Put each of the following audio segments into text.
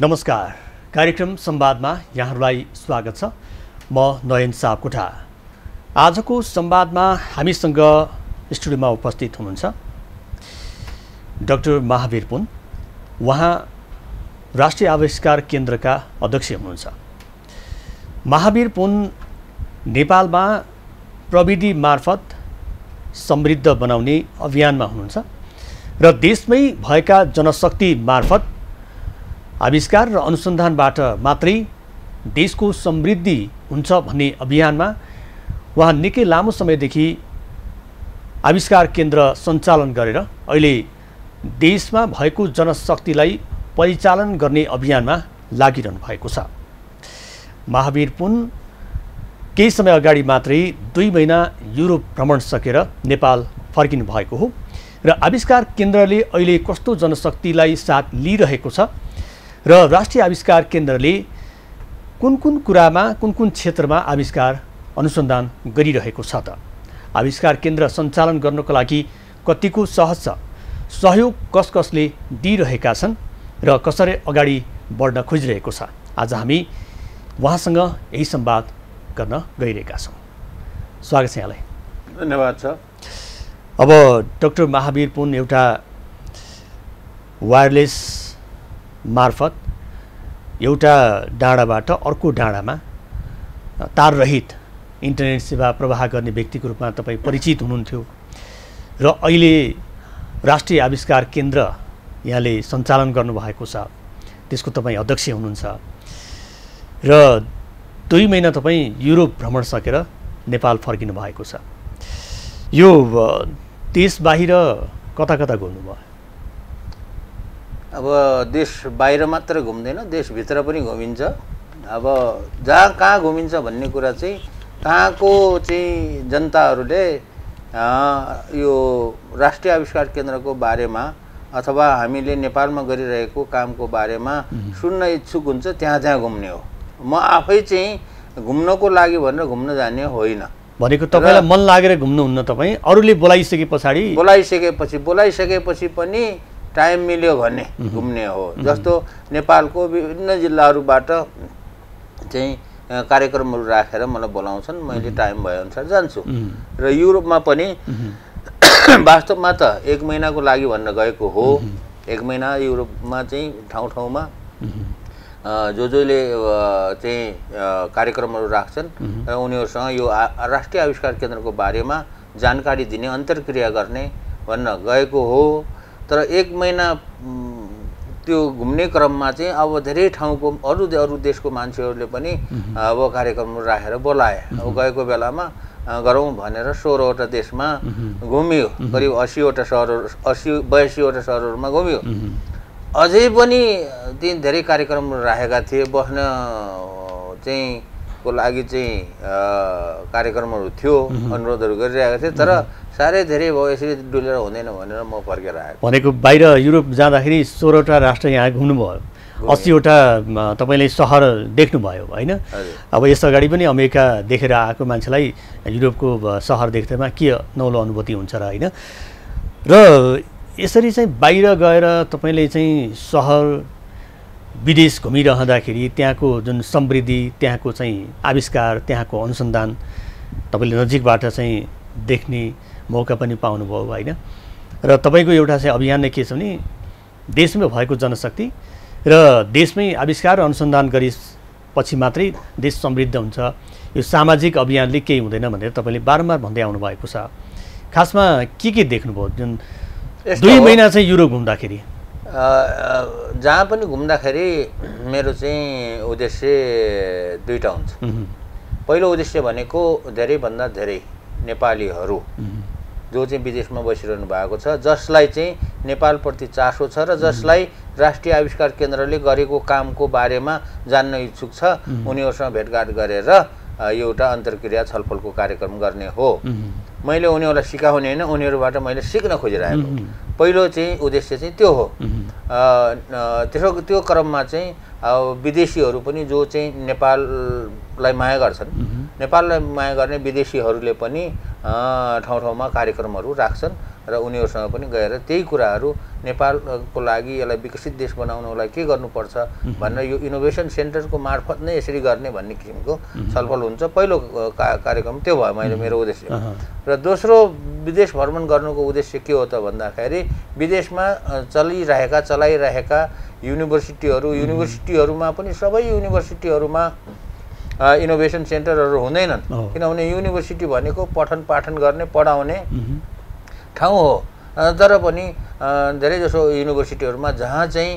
नमस्कार, कार्यक्रम संवादमा यहाँहरूलाई स्वागत छ। म नयन सापकोटा। आजको संवादमा हामीसँग स्टुडियोमा उपस्थित हुनुहुन्छ डाक्टर महावीर पुन। उहाँ राष्ट्रिय आविष्कार केन्द्रका अध्यक्ष हुनुहुन्छ। महावीर पुन नेपालमा प्रविधि मार्फत समृद्ध बनाउने अभियानमा हुनुहुन्छ र देशमै भएका जनशक्ति मार्फत आविष्कार र अनुसन्धानबाट मात्रै देशको समृद्धि हुन्छ भन्ने अभियानमा उहाँ निकै लामो समयदेखि आविष्कार केन्द्र सञ्चालन गरेर अहिले देशमा भएको जनशक्तिलाई परिचालन गर्ने अभियानमा लागिरहनु भएको छ। महावीर पुन केही समय अगाडि मात्रै 2 महिना युरोप भ्रमण सकेर नेपाल फर्किनु भएको हो र आविष्कार केन्द्रले अहिले कस्तो जनशक्तिलाई साथ लिइरहेको छ र राष्ट्रिय आविष्कार केन्द्रले कुन कुरामा कुन क्षेत्रमा आविष्कार अनुसन्धान गरिरहेको छ त, आविष्कार केन्द्र सञ्चालन गर्नको लागि कतिको सहज छ, सहयोग कसले दिइरहेका छन् र कसरी अगाडि बढ्न खोजिरहेको छ, आज हामी उहाँसँग यही संवाद गर्न गइरहेका छौँ। स्वागत छ यहाँलाई। धन्यवाद छ। अब डाक्टर महावीर पुन एउटा वायरलेस मार्फत एउटा डाँडाबाट अर्को डाँडामा ताररहित इन्टरनेट सेवा प्रवाह गर्ने व्यक्तिको रूपमा तपाईँ परिचित हुनुहुन्थ्यो र अहिले राष्ट्रिय आविष्कार केन्द्र यहाँले सञ्चालन गर्नुभएको छ, त्यसको तपाईँ अध्यक्ष हुनुहुन्छ र 2 महिना तपाईँ युरोप भ्रमण सकेर नेपाल फर्किनु भएको छ। यो देश बाहिर कता घुम्नुभयो? अब देश बाहिर मात्र घुम्दैन, देशभित्र पनि घुमिन्छ। अब जहाँ कहाँ घुमिन्छ भन्ने कुरा चाहिँ कहाँको चाहिँ जनताहरूले यो राष्ट्रिय आविष्कार केन्द्रको बारेमा अथवा हामीले नेपालमा गरिरहेको कामको बारेमा सुन्न इच्छुक हुन्छ, त्यहाँ घुम्ने हो। म आफै चाहिँ घुम्नको लागि भनेर घुम्न जाने होइन। भनेको तपाईँलाई मन लागेर घुम्नुहुन्न, तपाईँ अरूले बोलाइसकेपछि पनि टाइम मिल्यो भने घुम्ने हो। जस्तो नेपालको विभिन्न जिल्लाहरूबाट चाहिँ कार्यक्रमहरू राखेर मलाई बोलाउँछन्, मैले टाइम भएअनुसार जान्छु। र युरोपमा पनि वास्तवमा त 1 महिनाको लागि भनेर गएको हो। 1 महिना युरोपमा चाहिँ ठाउँमा जसले चाहिँ कार्यक्रमहरू राख्छन् र उनीहरूसँग यो राष्ट्रिय आविष्कार केन्द्रको बारेमा जानकारी दिने, अन्तर्क्रिया गर्ने भनेर गएको हो। तर 1 महिना त्यो घुम्ने क्रममा चाहिँ अब धेरै ठाउँको अरू देशको मान्छेहरूले पनि अब कार्यक्रमहरू राखेर बोलाए। अब गएको बेलामा गरौँ भनेर 16वटा देशमा घुमियो, करिब 82वटा सहरहरूमा घुमियो। अझै पनि ती धेरै कार्यक्रमहरू राखेका थिए, बस्न चाहिँ को लागि चाहिँ कार्यक्रमहरू थियो, अनुरोधहरू गरिरहेका थिए। तर साह्रै धेरै भयो, यसरी डुलेर हुँदैन भनेर म फर्केर आएको। भनेको बाहिर युरोप जाँदाखेरि 16वटा राष्ट्र यहाँ घुम्नुभयो, 80वटा तपाईँले सहर देख्नुभयो होइन? अब यस अगाडि पनि अमेरिका देखेर आएको मान्छेलाई युरोपको सहर देख्दैमा के नौलो अनुभूति हुन्छ र होइन? र यसरी चाहिँ बाहिर गएर तपाईँले चाहिँ सहर विदेश घुमिरहँदाखेरि त्यहाँको जुन समृद्धि, त्यहाँको चाहिँ आविष्कार, त्यहाँको अनुसन्धान तपाईँले नजिकबाट चाहिँ देख्ने मौका पनि पाउनुभयो होइन? र तपाईँको एउटा चाहिँ अभियान नै के छ भने देशमै भएको जनशक्ति र देशमै आविष्कार अनुसन्धान गरेपछि मात्रै देश समृद्ध हुन्छ, यो सामाजिक अभियानले केही हुँदैन भनेर तपाईँले बारम्बार भन्दै आउनुभएको छ। खासमा के देख्नुभयो जुन 2 महिना चाहिँ युरोप घुम्दाखेरि? जहाँ पनि घुम्दाखेरि मेरो चाहिँ उद्देश्य 2टा हुन्छ। पहिलो उद्देश्य भनेको धेरैभन्दा धेरै नेपालीहरू जो चाहिँ विदेशमा बसिरहनु भएको छ, जसलाई चाहिँ नेपालप्रति चासो छ र जसलाई राष्ट्रिय आविष्कार केन्द्रले गरेको कामको बारेमा जान्न इच्छुक छ, उनीहरूसँग भेटघाट गरेर एउटा अन्तर्क्रिया छलफलको कार्यक्रम गर्ने हो। मैले उनीहरूलाई सिकाउने होइन, उनीहरूबाट मैले सिक्न खोजिरहेको। पहिलो चाहिँ उद्देश्य चाहिँ त्यो हो। त्यो क्रममा चाहिँ विदेशीहरू पनि जो चाहिँ नेपाललाई माया गर्छन्, नेपाललाई माया गर्ने विदेशीहरूले पनि ठाउँ ठाउँमा कार्यक्रमहरू राख्छन् र उनीहरूसँग पनि गएर त्यही कुराहरू नेपालको लागि यसलाई विकसित देश बनाउनको लागि के गर्नुपर्छ भनेर यो इनोभेसन सेन्टरको मार्फत नै यसरी गर्ने भन्ने किसिमको छलफल हुन्छ। पहिलो कार्यक्रम त्यो भयो मैले मेरो उद्देश्य। र दोस्रो विदेश भ्रमण गर्नुको उद्देश्य के हो त भन्दाखेरि विदेशमा चलाइरहेका युनिभर्सिटीहरूमा पनि सबै युनिभर्सिटीहरूमा इनोभेसन सेन्टरहरू हुँदैनन्, किनभने युनिभर्सिटी भनेको पठन पाठन गर्ने पढाउने ठाउँ हो। तर पनि धेरैजसो युनिभर्सिटीहरूमा जहाँ चाहिँ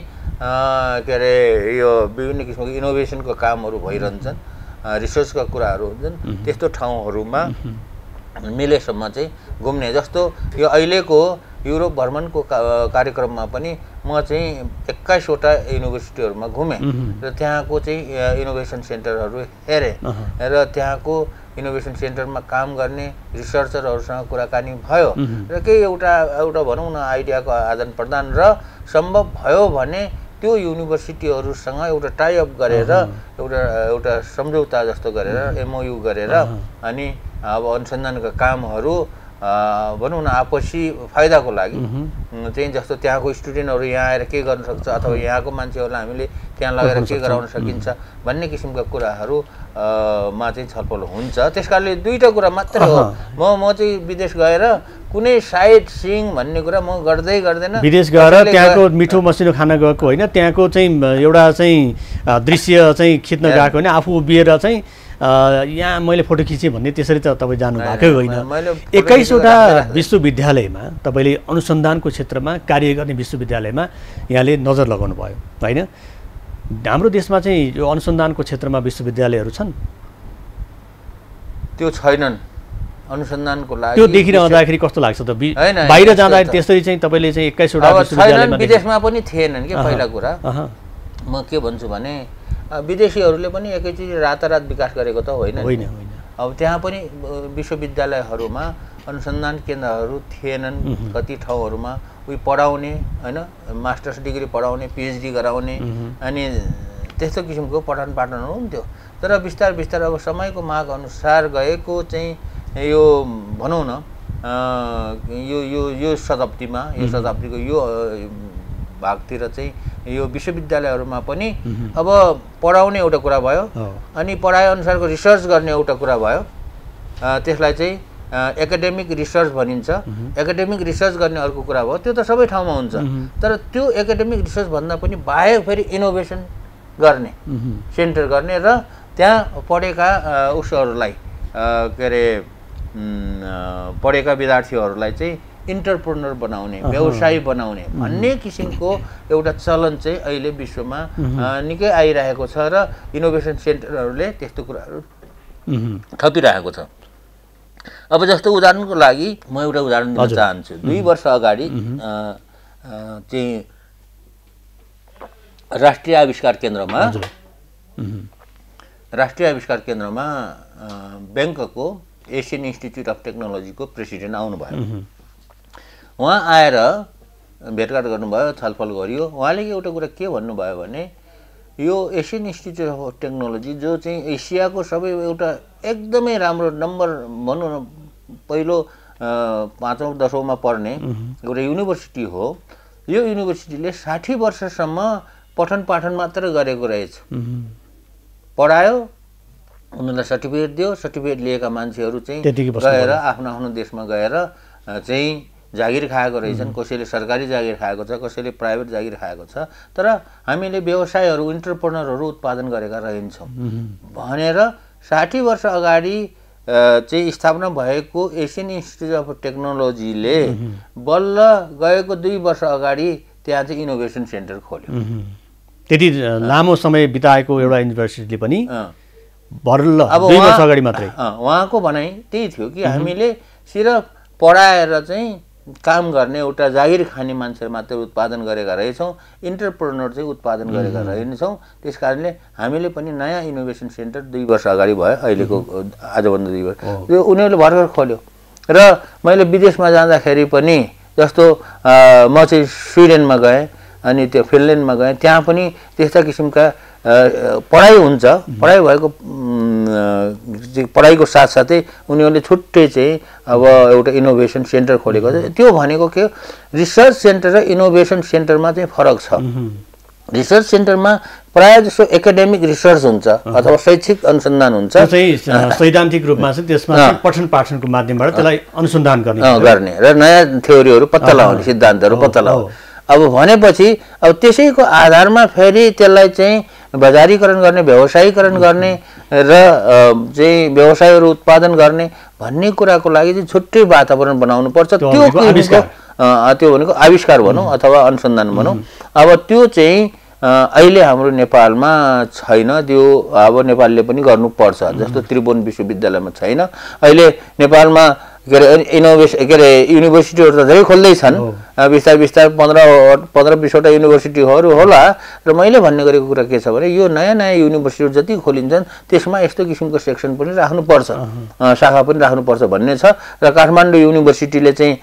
के अरे यो विभिन्न किसिमको इनोभेसनको कामहरू भइरहन्छन्, रिसर्चका कुराहरू हुन्छन्, त्यस्तो ठाउँहरूमा मिलेसम्म चाहिँ घुम्ने। जस्तो यो अहिलेको युरोप भ्रमणको कार्यक्रममा पनि म चाहिँ 21वटा युनिभर्सिटीहरूमा घुमेँ र त्यहाँको चाहिँ इनोभेसन सेन्टरहरू हेरेँ र त्यहाँको इनोभेसन सेन्टरमा काम गर्ने रिसर्चरहरूसँग कुराकानी भयो र केही एउटा भनौँ न आइडियाको आदान प्रदान र सम्भव भयो भने त्यो युनिभर्सिटीहरूसँग एउटा टाइअप गरेर एउटा सम्झौता जस्तो गरेर एमओयू गरेर अनि अब अनुसन्धानका कामहरू भनौँ न आपसी फाइदाको लागि चाहिँ जस्तो त्यहाँको स्टुडेन्टहरू यहाँ आएर के गर्न सक्छ अथवा यहाँको मान्छेहरूलाई हामीले त्यहाँ लगेर के गराउन सकिन्छ भन्ने किसिमका कुराहरू मा चाहिँ छलफल हुन्छ। त्यसकारणले दुईटा कुरा मात्रै हो। म चाहिँ विदेश गएर कुनै साइट सिइङ भन्ने कुरा म गर्दैन। विदेश गएर त्यहाँको मिठो मसिनो खाना गएको होइन, त्यहाँको चाहिँ एउटा चाहिँ दृश्य चाहिँ खिच्न गएको होइन, आफू उभिएर चाहिँ यहाँ मैले फोटो खिचेँ भन्ने त्यसरी त तपाईँ जानु भएकै होइन। 21वटा विश्वविद्यालयमा तपाईँले अनुसन्धानको क्षेत्रमा कार्य गर्ने विश्वविद्यालयमा यहाँले नजर लगाउनु भयो होइन। हाम्रो देशमा चाहिँ यो अनुसन्धानको क्षेत्रमा विश्वविद्यालयहरू छन्? त्यो छैनन् अनुसन्धानको लागि। त्यो देखिरहँदाखेरि कस्तो लाग्छ त? बाहिर जाँदाखेरि त्यसरी चाहिँ तपाईँले चाहिँ 21वटा विश्वविद्यालयमा विदेशमा पनि थिएनन् कि पहिला कुरा। म के भन्छु भने विदेशीहरूले पनि एकैचोटि रातारात विकास गरेको त होइन। अब त्यहाँ पनि विश्वविद्यालयहरूमा अनुसन्धान केन्द्रहरू थिएनन्। कति ठाउँहरूमा उही पढाउने होइन, मास्टर्स डिग्री पढाउने, पिएचडी गराउने अनि त्यस्तो किसिमको पठन पाठनहरू हुन्थ्यो। तर बिस्तार अब समयको माग अनुसार गएको चाहिँ यो भनौँ न यो शताब्दीको यो भागतिर चाहिँ यो विश्वविद्यालयहरूमा पनि अब पढाउने एउटा कुरा भयो अनि पढाइअनुसारको रिसर्च गर्ने एउटा कुरा भयो। त्यसलाई चाहिँ एकाडेमिक रिसर्च भनिन्छ। एकाडेमिक रिसर्च गर्ने अर्को कुरा भयो। त्यो त सबै ठाउँमा हुन्छ। तर त्यो एकाडेमिक रिसर्च भन्दा पनि बाहेक फेरि इनोभेसन गर्ने सेन्टर गर्ने र त्यहाँ पढेका उसहरूलाई के अरे पढेका विद्यार्थीहरूलाई चाहिँ इन्टरप्रेन्योर बनाउने, व्यवसायी बनाउने भन्ने किसिमको एउटा चलन चाहिँ अहिले विश्वमा निकै आइरहेको छ र इनोभेसन सेन्टरहरूले त्यस्तो कुराहरू थपिरहेको छ। अब जस्तो उदाहरणको लागि म एउटा उदाहरण दिन चाहन्छु। 2 वर्ष अगाडि चाहिँ राष्ट्रिय आविष्कार केन्द्रमा ब्याङ्ककको एसियन इन्स्टिच्युट अफ टेक्नोलोजीको प्रेसिडेन्ट आउनुभयो। उहाँ आएर भेटघाट गर्नुभयो, छलफल गरियो। उहाँले एउटा कुरा के भन्नुभयो भने यो एसियन इन्स्टिच्युट अफ टेक्नोलोजी जो चाहिँ एसियाको सबै एउटा एकदमै राम्रो नम्बर भनौँ न पहिलो 5औं 10औंमा पढ्ने एउटा युनिभर्सिटी हो। यो युनिभर्सिटीले 60 वर्षसम्म पठन पाठन मात्र गरेको रहेछ। पढायो, उनीहरूलाई सर्टिफिकेट दियो, सर्टिफिकेट लिएका मान्छेहरू चाहिँ गएर आफ्नो देशमा गएर चाहिँ जागिर खाएको रहेछन्। कसैले सरकारी जागिर खाएको छ, कसैले प्राइभेट जागिर खाएको छ। तर हामीले व्यवसायहरू इन्टरप्रेन्योरहरू उत्पादन गरेका रहन्छौँ भनेर 60 वर्ष अगाडि चाहिँ स्थापना भएको एसियन इन्स्टिच्युट अफ टेक्नोलोजीले बल्ल गएको 2 वर्ष अगाडि त्यहाँ चाहिँ इनोभेसन सेन्टर खोल्यो। त्यति लामो समय बिताएको एउटा युनिभर्सिटीले पनि बल्ल 2 वर्ष अगाडि मात्रै। उहाँको भनाइ त्यही थियो कि हामीले सिर्फ पढाएर चाहिँ काम गर्ने एउटा जागिर खाने मान्छे मात्र उत्पादन गरेका रहेछौँ, इन्टरप्रेन्योर चाहिँ उत्पादन गरेका रहेनछौँ। त्यस कारणले हामीले पनि नयाँ इनोभेसन सेन्टर 2 वर्ष अगाडि भयो, अहिलेको आजभन्दा 2 वर्ष यो उनीहरूले भर्खर खोल्यो। र मैले विदेशमा जाँदाखेरि पनि जस्तो म चाहिँ स्विडेनमा गएँ, अनि त्यो फिनल्यान्डमा गएँ, त्यहाँ पनि त्यस्ता किसिमका पढाइ हुन्छ। पढाइ भएको पढाइको साथसाथै उनीहरूले छुट्टै चाहिँ अब एउटा इनोभेसन सेन्टर खोलेको छ। त्यो भनेको के, रिसर्च सेन्टर र इनोभेसन सेन्टरमा चाहिँ फरक छ। रिसर्च सेन्टरमा प्रायः जसो एकाडेमिक रिसर्च हुन्छ अथवा शैक्षिक अनुसन्धान हुन्छ, सैद्धान्तिक रूपमा चाहिँ त्यसमा पठन पाठनको माध्यमबाट त्यसलाई अनुसन्धान गर्ने र नयाँ थ्योरीहरू पत्ता लगाउने, सिद्धान्तहरू पत्ता लगाउने। अब भनेपछि अब त्यसैको आधारमा फेरि त्यसलाई चाहिँ बजारीकरण गर्ने, व्यवसायीकरण गर्ने र चाहिँ व्यवसायहरू उत्पादन गर्ने भन्ने कुराको लागि चाहिँ छुट्टै वातावरण बनाउनु पर्छ। त्यो भनेको आविष्कार भनौँ अथवा अनुसन्धान भनौँ। अब त्यो चाहिँ अहिले हाम्रो नेपालमा छैन। त्यो अब नेपालले पनि गर्नुपर्छ। जस्तो त्रिभुवन विश्वविद्यालयमा छैन अहिले नेपालमा। के अरे युनिभर्सिटीहरू त धेरै खोल्दैछन्, बिस्तारै बिस्तारै 15-20वटा युनिभर्सिटीहरू होला। र मैले भन्ने गरेको कुरा के छ भने यो नयाँ नयाँ युनिभर्सिटीहरू जति खोलिन्छन् त्यसमा यस्तो किसिमको सेक्सन पनि राख्नुपर्छ, शाखा पनि राख्नुपर्छ भन्ने छ। र काठमाडौँ युनिभर्सिटीले चाहिँ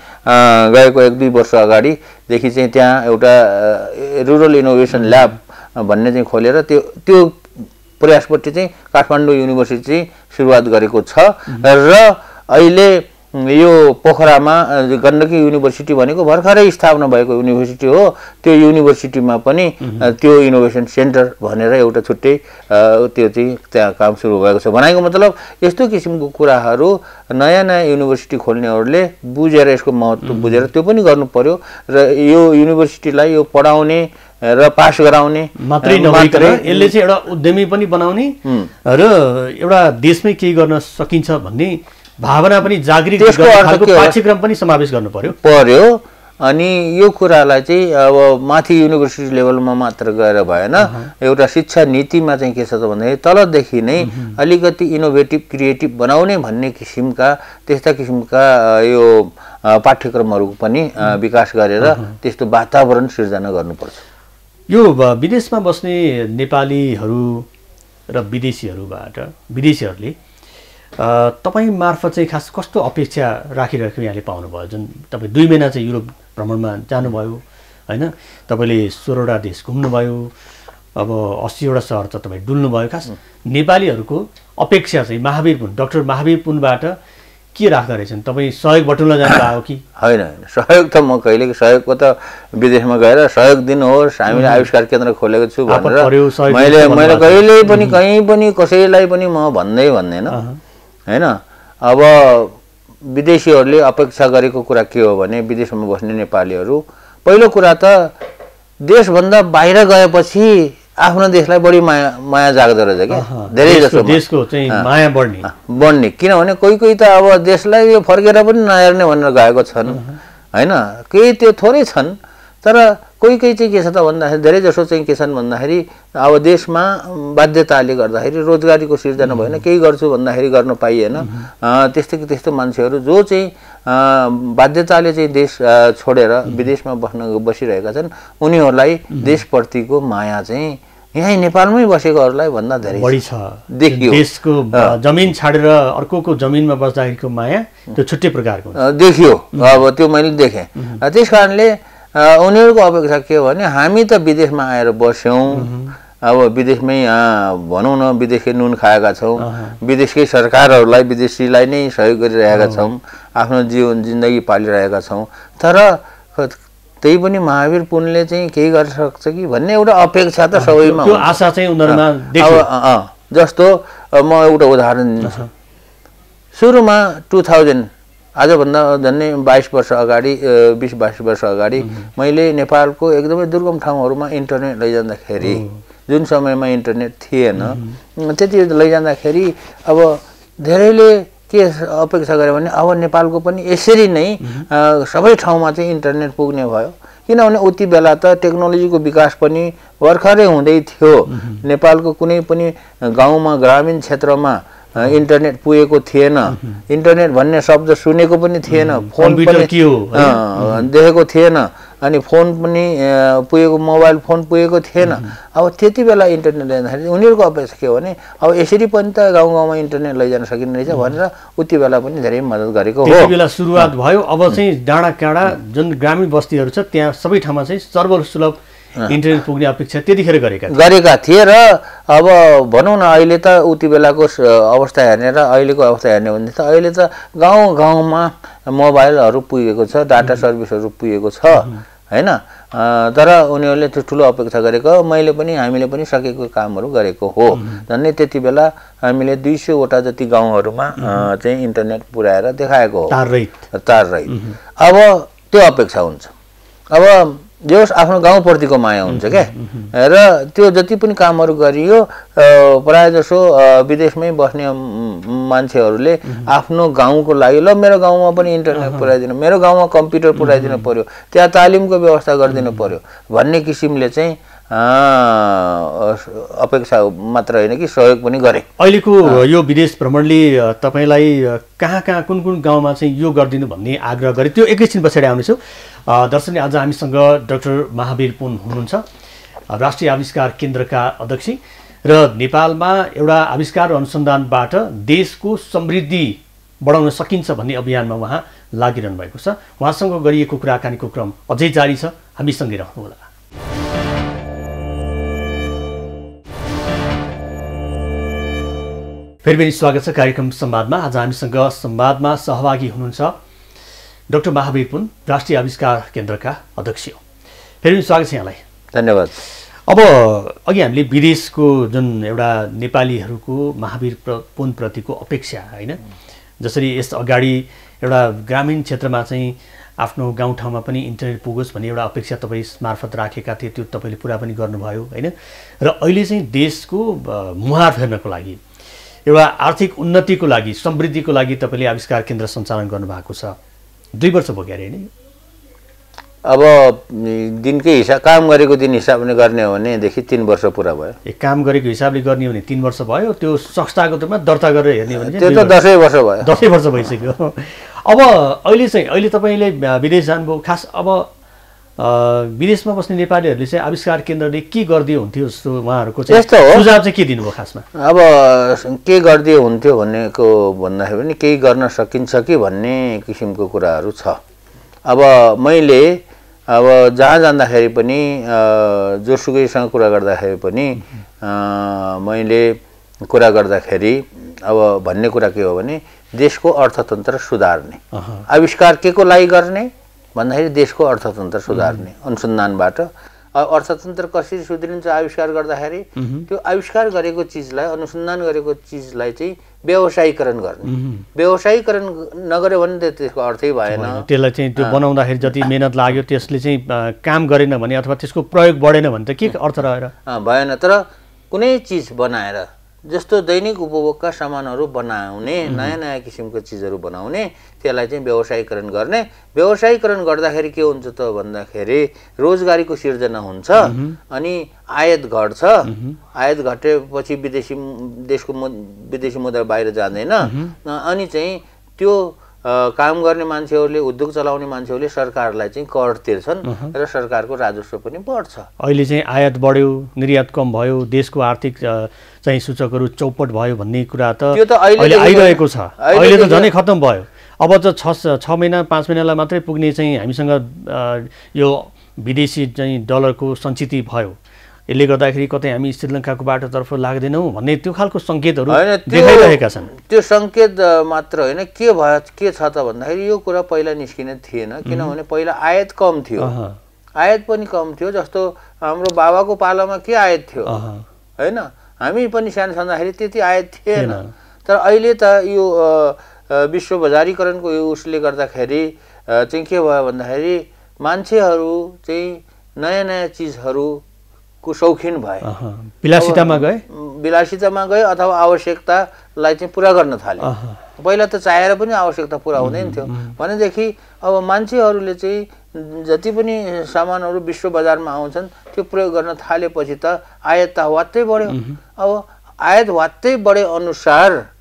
गएको 1-2 वर्ष अगाडिदेखि चाहिँ त्यहाँ एउटा रुरल इनोभेसन ल्याब भन्ने चाहिँ खोलेर त्यो प्रयासपट्टि चाहिँ काठमाडौँ युनिभर्सिटी चाहिँ सुरुवात गरेको छ। र अहिले यो पोखरामा गण्डकी युनिभर्सिटी भनेको भर्खरै स्थापना भएको युनिभर्सिटी हो। त्यो युनिभर्सिटीमा पनि त्यो इनोभेसन सेन्टर भनेर एउटा छुट्टै त्यो चाहिँ त्यहाँ काम सुरु भएको छ। भनेको मतलब यस्तो किसिमको कुराहरू नयाँ नयाँ युनिभर्सिटी खोल्नेहरूले बुझेर यसको महत्त्व बुझेर त्यो पनि गर्नु पर्यो। र यो युनिभर्सिटीलाई यो पढाउने र पास गराउने मात्रै नभएर यसले चाहिँ एउटा उद्यमी पनि बनाउने र एउटा देशमै केही गर्न सकिन्छ भन्ने भावना पनि जागृत गर्ने पाठ्यक्रम पनि समावेश गर्नु पर्यो। अनि यो कुरालाई चाहिँ अब माथि युनिभर्सिटी लेभलमा मात्र गएर भएन। एउटा शिक्षा नीतिमा चाहिँ के छ त भन्दाखेरि तलदेखि नै अलिकति इनोभेटिभ क्रिएटिभ बनाउने भन्ने किसिमका त्यस्ता किसिमका यो पाठ्यक्रमहरू पनि विकास गरेर त्यस्तो वातावरण सिर्जना गर्नुपर्छ। यो विदेशमा बस्ने नेपालीहरू र विदेशीहरूले तपाईँ मार्फत चाहिँ खास कस्तो अपेक्षा राखिरहेको यहाँले पाउनुभयो? जुन तपाईँ 2 महिना चाहिँ युरोप भ्रमणमा जानुभयो होइन, तपाईँले 16वटा देश घुम्नुभयो, अब 80वटा सहर त तपाईँ डुल्नुभयो। खास नेपालीहरूको अपेक्षा चाहिँ डाक्टर महावीर पुनबाट के राख्दा रहेछन्? तपाईँ सहयोग बटुल्न जानुभयो कि होइन? सहयोग त म कहिले सहयोगको त विदेशमा गएर सहयोग दिनुहोस् हामीले आविष्कार केन्द्र खोलेको छु भनेर मैले कहिल्यै पनि कहीँ पनि कसैलाई पनि म भन्दैन होइन। अब विदेशीहरूले अपेक्षा गरेको कुरा के हो भने विदेशमा बस्ने नेपालीहरू पहिलो कुरा त देशभन्दा बाहिर गएपछि आफ्नो देशलाई बढी माया जाग्दो रहेछ क्या, धेरै जसो देशको चाहिँ माया बढ्ने। किनभने कोही त अब देशलाई यो फर्केर पनि नहेर्ने भनेर गएको छन् होइन, केही त्यो थोरै छन्। तर कोही चाहिँ के छ त भन्दाखेरि धेरै जसो चाहिँ के छन् भन्दाखेरि अब देशमा बाध्यताले गर्दाखेरि रोजगारीको सिर्जना भएन, केही गर्छु भन्दाखेरि गर्न पाइएन। त्यस्तो मान्छेहरू जो चाहिँ बाध्यताले चाहिँ देश छोडेर विदेशमा बसिरहेका छन् उनीहरूलाई देशप्रतिको माया चाहिँ यहीँ नेपालमै बसेकोहरूलाई भन्दा धेरै बढी छ। देखियो देशको जमिन छाडेर अर्कोको जमिनमा बस्दाखेरिको माया त्यो छुट्टै प्रकारको देखियो। अब त्यो मैले देखेँ। त्यस कारणले उनीहरूको अपेक्षा के हो भने हामी त विदेशमा आएर बस्यौँ, अब विदेशमै भनौँ न विदेशकै नुन खाएका छौँ, विदेशकै सरकारहरूलाई विदेशीलाई नै सहयोग गरिरहेका छौँ, आफ्नो जिन्दगी पालिरहेका छौँ। तर त्यही पनि महावीर पुनले चाहिँ केही गर्न सक्छ कि भन्ने एउटा अपेक्षा त सबैमा त्यो आशा चाहिँ उनीहरुमा देखियो। जस्तो म एउटा उदाहरण दिन्छु। सुरुमा 2000 आजभन्दा झन्डै 22 वर्ष अगाडि 20-22 वर्ष अगाडि मैले नेपालको एकदमै दुर्गम ठाउँहरूमा इन्टरनेट लैजाँदाखेरि जुन समयमा इन्टरनेट थिएन त्यति लैजाँदाखेरि अब धेरैले के अपेक्षा गरे भने अब नेपालको पनि यसरी नै सबै ठाउँमा चाहिँ इन्टरनेट पुग्ने भयो। किनभने उति बेला त टेक्नोलोजीको विकास पनि भर्खरै हुँदै थियो। नेपालको कुनै पनि गाउँमा ग्रामीण क्षेत्रमा इन्टरनेट पुगेको थिएन, इन्टरनेट भन्ने शब्द सुनेको पनि थिएन, फोन पनि देखेको थिएन, अनि फोन पनि पुगेको मोबाइल फोन पुगेको थिएन। अब त्यति बेला इन्टरनेट ल्याउँदाखेरि उनीहरूको अपेक्षा के हो भने अब यसरी पनि त गाउँ गाउँमा इन्टरनेट लैजान सकिने रहेछ भनेर उति बेला पनि धेरै मद्दत गरेको हो। त्यति बेला सुरुवात भयो। अब चाहिँ डाँडा काँडा जुन ग्रामीण बस्तीहरू छ त्यहाँ सबै ठाउँमा चाहिँ सर्वसुलभ इन्टरनेट पुग्ने अपेक्षा त्यतिखेर गरेका थिए। र अब भनौँ न अहिले त उति बेलाको अवस्था हेर्ने र अहिलेको अवस्था हेर्ने भने त अहिले त गाउँ गाउँमा मोबाइलहरू पुगेको छ, डाटा सर्भिसहरू पुगेको छ हैन। तर उनीहरूले त्यो ठुलो अपेक्षा गरेको, हामीले पनि सकेको कामहरू गरेको हो। झन्डै त्यति बेला हामीले 200 वटा जति गाउँहरूमा चाहिँ इन्टरनेट पुर्याएर देखाएको हो, तार रहित। अब त्यो अपेक्षा हुन्छ। अब जो आफ्नो गाउँप्रतिको माया हुन्छ क्या। र त्यो जति पनि कामहरू गरियो प्रायः जसो विदेशमै बस्ने मान्छेहरूले आफ्नो गाउँको लागि ल मेरो गाउँमा पनि इन्टरनेट पुर्याइदिनु, मेरो गाउँमा कम्प्युटर पुर्याइदिनु पर्यो, त्यहाँ तालिमको व्यवस्था गरिदिनु पर्यो भन्ने किसिमले चाहिँ अपेक्षा मात्र होइन कि सहयोग पनि गरे। अहिलेको यो विदेश भ्रमणले तपाईँलाई कहाँ कुन गाउँमा चाहिँ यो गरिदिनु भन्ने आग्रह गरे, त्यो एकैछिन पछाडि आउनेछु। दर्शकले आज हामीसँग डाक्टर महावीर पुन हुनुहुन्छ, राष्ट्रिय आविष्कार केन्द्रका अध्यक्ष र नेपालमा एउटा आविष्कार अनुसन्धानबाट देशको समृद्धि बढाउन सकिन्छ भन्ने अभियानमा उहाँ लागिरहनु भएको छ। उहाँसँग गरिएको कुराकानीको क्रम अझै जारी छ, हामीसँगै रहनुहोला। फेरि पनि स्वागत छ कार्यक्रम संवादमा। आज हामीसँग संवादमा सहभागी हुनुहुन्छ डाक्टर महावीर पुन, राष्ट्रिय आविष्कार केन्द्रका अध्यक्ष। फेरि पनि स्वागत छ यहाँलाई। धन्यवाद। अब अघि हामीले विदेशको जुन एउटा नेपालीहरूको महावीर पुनप्रतिको अपेक्षा होइन, जसरी यस अगाडि एउटा ग्रामीण क्षेत्रमा चाहिँ आफ्नो गाउँठाउँमा पनि इन्टरनेट पुगोस् भन्ने एउटा अपेक्षा तपाईँ मार्फत राखेका थिए, त्यो तपाईँले पुरा पनि गर्नुभयो होइन। र अहिले चाहिँ देशको मुहार फेर्नको लागि, एउटा आर्थिक उन्नतिको लागि, समृद्धिको लागि तपाईँले आविष्कार केन्द्र सञ्चालन गर्नुभएको छ। 2 वर्ष भयो अरे नि। अब दिनकै हिसाब, काम गरेको दिन हिसाबले गर्ने हो भनेदेखि 3 वर्ष पुरा भयो। काम गरेको हिसाबले गर्ने हो भने 3 वर्ष भयो। त्यो संस्थाको रूपमा दर्ता गरेर हेर्ने हो भने त्यो त 10 वर्ष भयो। 10 वर्ष भइसक्यो। अब अहिले तपाईँले विदेश जानुभयो, खास अब विदेशमा बस्ने नेपालीहरूले चाहिँ आविष्कार केन्द्रले के गरिदियो हुन्थ्यो जस्तो उहाँहरूको चाहिँ सुझाव चाहिँ के दिनुभयो खासमा? अब के गरिदियो हुन्थ्यो भनेको भन्दाखेरि पनि केही गर्न सकिन्छ कि भन्ने किसिमको कुराहरू छ। अब मैले जहाँ जाँदाखेरि पनि जोसुकैसँग कुरा गर्दाखेरि पनि मैले कुरा गर्दाखेरि अब भन्ने कुरा के हो भने देशको अर्थतन्त्र सुधार्ने, आविष्कार के को लागि गर्ने भन्दाखेरि देशको अर्थतन्त्र सुधार्ने अनुसन्धानबाट। अर्थतन्त्र कसरी सुध्रिन्छ आविष्कार गर्दाखेरि? त्यो आविष्कार गरेको चिजलाई, अनुसन्धान गरेको चिजलाई चाहिँ व्यवसायीकरण गर्ने। व्यवसायीकरण नगर्यो भने त त्यसको अर्थै भएन। त्यसलाई चाहिँ त्यो बनाउँदाखेरि जति मेहनत लाग्यो त्यसले चाहिँ काम गरेन भने अथवा त्यसको प्रयोग बढेन भने त के अर्थ रहेर भएन। तर कुनै चिज बनाएर जस्तो दैनिक उपभोगका सामानहरू बनाउने, नयाँ नयाँ किसिमको चिजहरू बनाउने, त्यसलाई चाहिँ व्यवसायीकरण गर्ने। व्यवसायीकरण गर्दाखेरि के हुन्छ त भन्दाखेरि रोजगारीको सिर्जना हुन्छ, अनि आयात घट्छ। आयात घटेपछि विदेशी मुद्रा बाहिर जाँदैन, अनि चाहिँ त्यो काम गर्ने मान्छेहरूले, उद्योग चलाउने मान्छेहरूले सरकारलाई चाहिँ कर तिर्छन् र सरकारको राजस्व पनि बढ्छ। अहिले चाहिँ आयात बढ्यो, निर्यात कम भयो, देशको आर्थिक चाहिँ सूचकहरू चौपट भयो भन्ने कुरा त अहिले आइरहेको छ। अहिले त झनै खत्म भयो। अब त 6 महिना 5 महिनालाई मात्रै पुग्ने चाहिँ हामीसँग यो विदेशी चाहिँ डलरको सञ्चित भयो। यसले गर्दाखेरि कतै हामी श्रीलङ्काको बाटोतर्फ लाग्दैनौँ भन्ने त्यो खालको सङ्केतहरू देखाइरहेका छन्। त्यो सङ्केत मात्र होइन, के छ त भन्दाखेरि यो कुरा पहिला निस्किने थिएन, किनभने पहिला आयात कम थियो, आयात पनि कम थियो। जस्तो हाम्रो बाबाको पालामा के आयात थियो होइन, हामी पनि सानो छँदाखेरि त्यति आयात थिएन। तर अहिले त यो विश्व बजारीकरणको यो उसले गर्दाखेरि चाहिँ के भयो भन्दाखेरि मान्छेहरू चाहिँ नयाँ नयाँ चिजहरू को शौखिन भए, विलासितामा गए अथवा आवश्यकतालाई चाहिँ पुरा गर्न थाले। पहिला त चाहेर पनि आवश्यकता पुरा हुँदैन थियो भनेदेखि अब मान्छेहरूले चाहिँ जति पनि सामानहरू विश्व बजारमा आउँछन् त्यो प्रयोग गर्न थालेपछि त आयात त वात्तै बढ्यो। अब आयात वात्तै बढे अनुसार